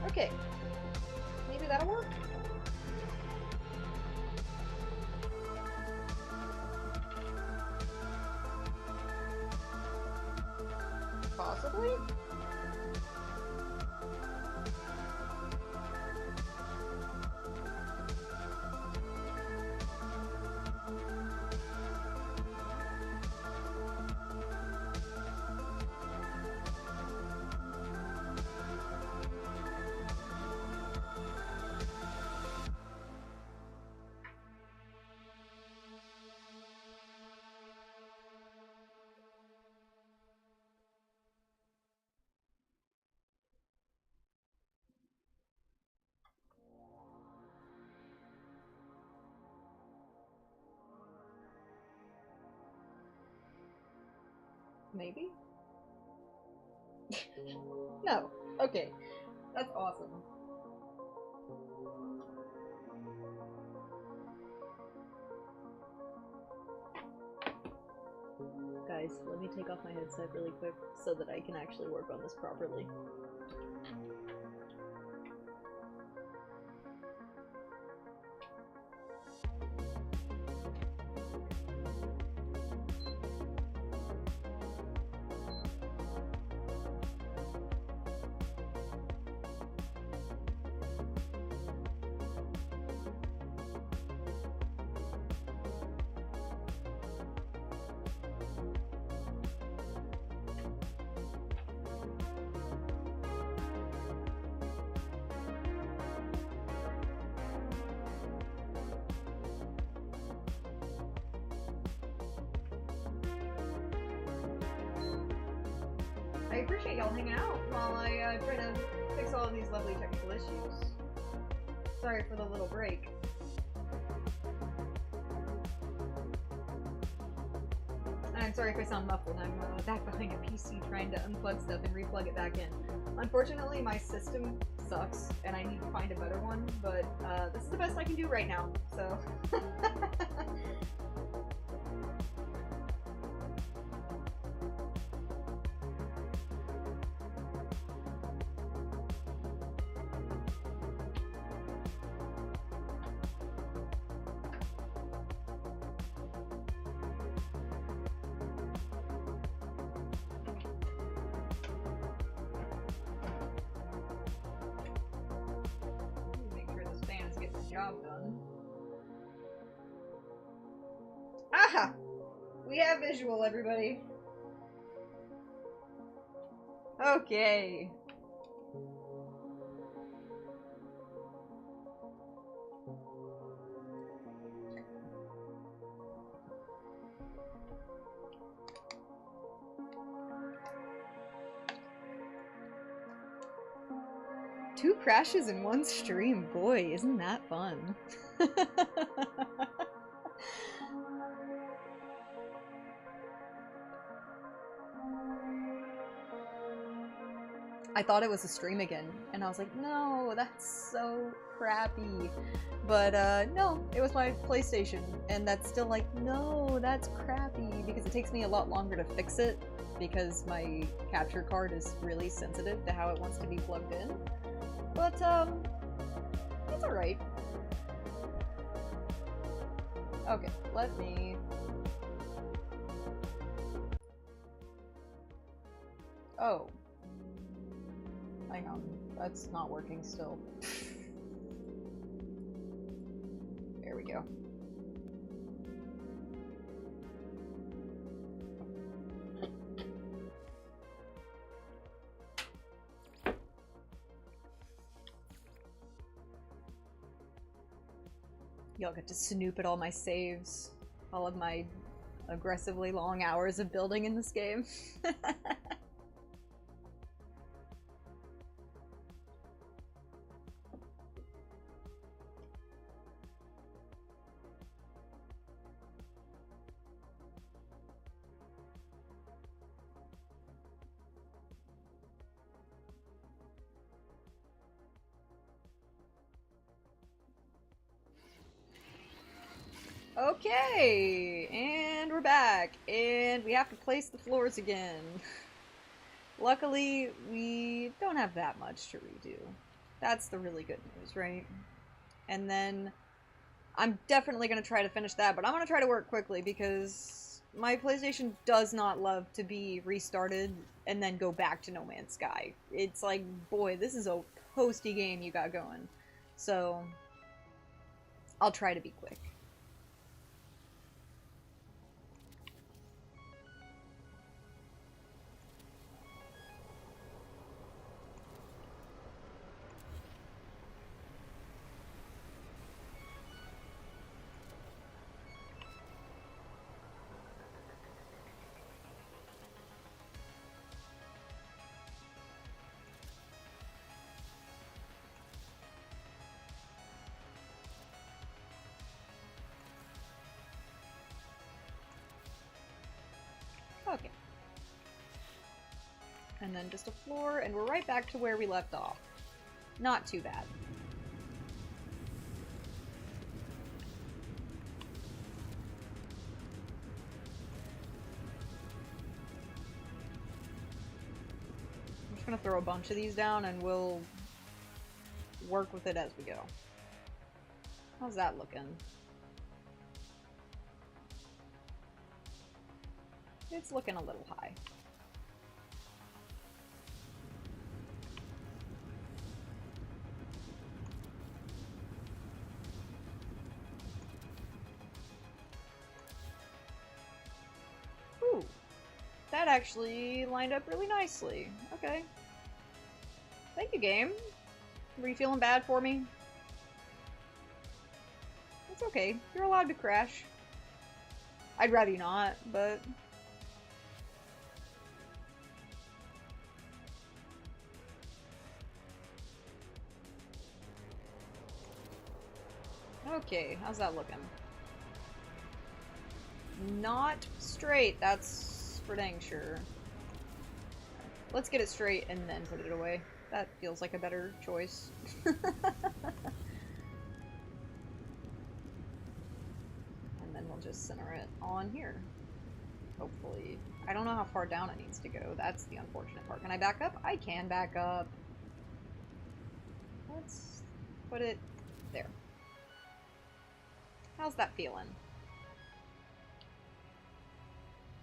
Okay, maybe that'll work. Possibly? Maybe? No. Okay. That's awesome. Guys, let me take off my headset really quick so that I can actually work on this properly. appreciate y'all hanging out while I try to fix all of these lovely technical issues. Sorry for the little break. I'm sorry if I sound muffled. I'm back behind a PC trying to unplug stuff and replug it back in. Unfortunately, my system sucks, and I need to find a better one, but this is the best I can do right now, so... job done. Aha! We have visual, everybody. Okay. Two crashes in one stream. Boy, isn't that fun. I thought it was a stream again, and I was like, no, that's so crappy. But no, it was my PlayStation, and that's still like, no, that's crappy, because it takes me a lot longer to fix it, because my capture card is really sensitive to how it wants to be plugged in. But, it's alright. Okay, let me... Oh. Hang on, that's not working still. There we go. Y'all get to snoop at all my saves. All of my aggressively long hours of building in this game. Okay, and we're back, and we have to place the floors again. Luckily, we don't have that much to redo. That's the really good news, right? And then, I'm definitely going to try to finish that, but I'm going to try to work quickly, because my PlayStation does not love to be restarted and then go back to No Man's Sky. It's like, boy, this is a toasty game you got going. So, I'll try to be quick. Okay. And then just a floor, and we're right back to where we left off. Not too bad. I'm just gonna throw a bunch of these down and we'll work with it as we go. How's that looking? It's looking a little high. Ooh, that actually lined up really nicely. Okay. Thank you, game. Were you feeling bad for me? It's okay. You're allowed to crash. I'd rather you not, but... Okay, how's that looking? Not straight, that's for dang sure. Let's get it straight and then put it away. That feels like a better choice. And then we'll just center it on here. Hopefully. I don't know how far down it needs to go. That's the unfortunate part. Can I back up? I can back up. Let's put it there. How's that feeling?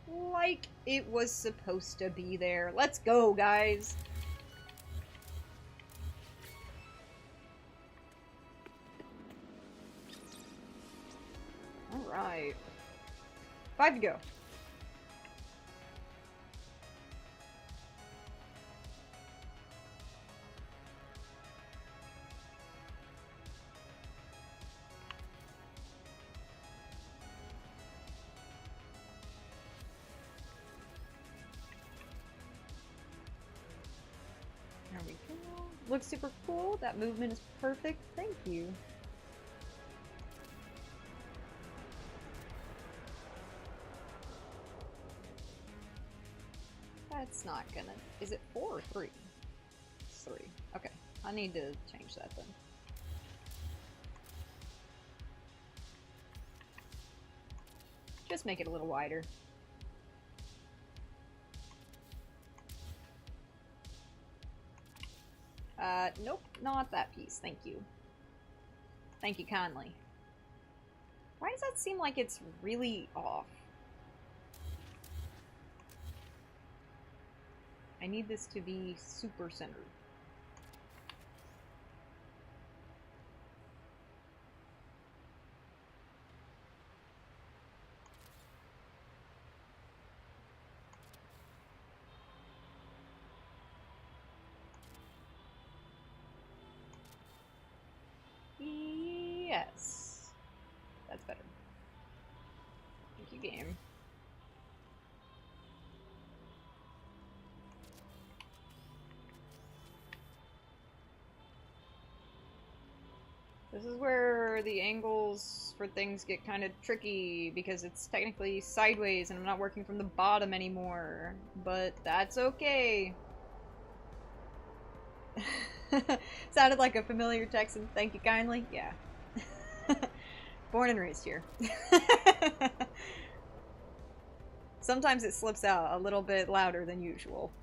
Like it was supposed to be there. Let's go, guys! Alright. 5 to go. There we go. Looks super cool. That movement is perfect. Thank you. That's not gonna... Is it 4 or 3? It's 3. Okay. I need to change that then. Just make it a little wider. Nope, not that piece. Thank you. Thank you kindly. Why does that seem like it's really off? I need this to be super centered. Yes. That's better. Thank you, game. This is where the angles for things get kind of tricky, because it's technically sideways and I'm not working from the bottom anymore. But that's okay. Sounded like a familiar Texan. Thank you kindly. Yeah. Born and raised here. Sometimes it slips out a little bit louder than usual.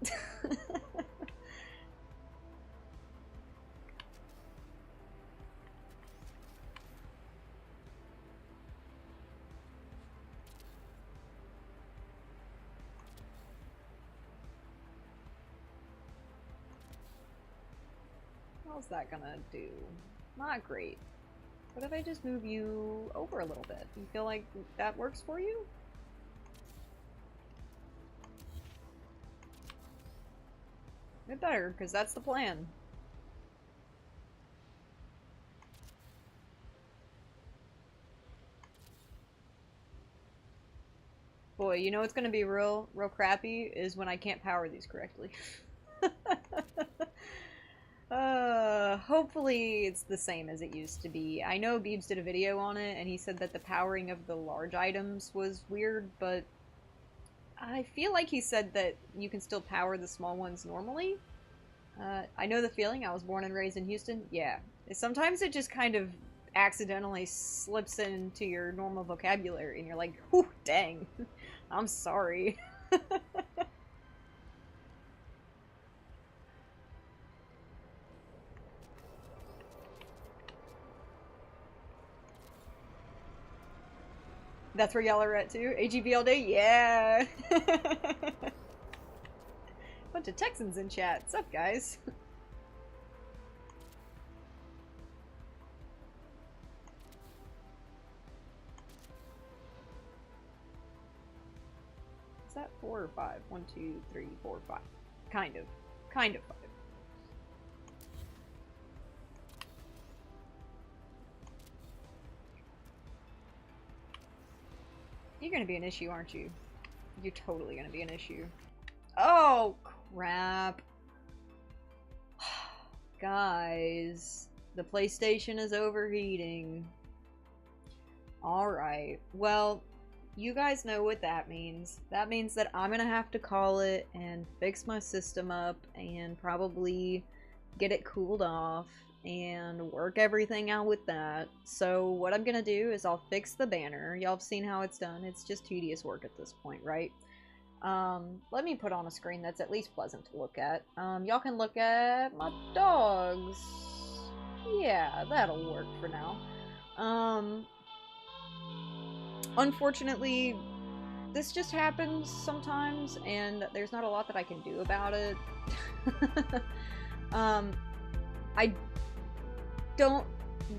How's that gonna do? Not great. What if I just move you over a little bit? You feel like that works for you? It better, because that's the plan. Boy, you know what's gonna be real crappy is when I can't power these correctly. Hopefully it's the same as it used to be. I know Beebs did a video on it, and he said that the powering of the large items was weird, but I feel like he said that you can still power the small ones normally. I know the feeling. I was born and raised in Houston. Yeah. Sometimes it just kind of accidentally slips into your normal vocabulary, and you're like, whew, dang. I'm sorry. That's where y'all are at too? AGB all day? Yeah! Bunch of Texans in chat. What's up, guys? Is that 4 or 5? 1, 2, 3, 4, 5. Kind of. Kind of 5. You're gonna be an issue, aren't you? You're totally gonna be an issue. Oh, crap. Guys, the PlayStation is overheating. Alright, well, you guys know what that means. That means that I'm gonna have to call it and fix my system up and probably get it cooled off and work everything out with that. So what I'm gonna do is I'll fix the banner. Y'all have seen how it's done. It's just tedious work at this point, right? Let me put on a screen that's at least pleasant to look at. Y'all can look at my dogs. Yeah, that'll work for now. Unfortunately, this just happens sometimes, and there's not a lot that I can do about it. I don't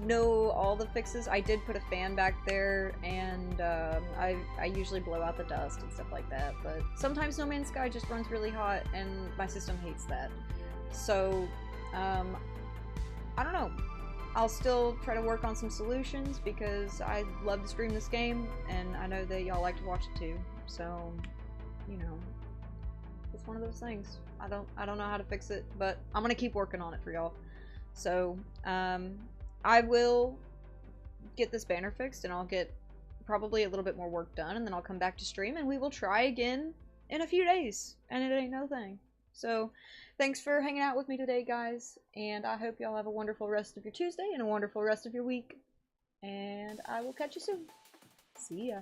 know all the fixes. I did put a fan back there, and I usually blow out the dust and stuff like that, but sometimes No Man's Sky just runs really hot, and my system hates that. So, I don't know. I'll still try to work on some solutions because I love to stream this game, and I know that y'all like to watch it too. So, you know, it's one of those things. I don't know how to fix it, but I'm gonna keep working on it for y'all. So, I will get this banner fixed, and I'll get probably a little bit more work done, and then I'll come back to stream, and we will try again in a few days, and it ain't no thing. So, thanks for hanging out with me today, guys, and I hope y'all have a wonderful rest of your Tuesday and a wonderful rest of your week, and I will catch you soon. See ya.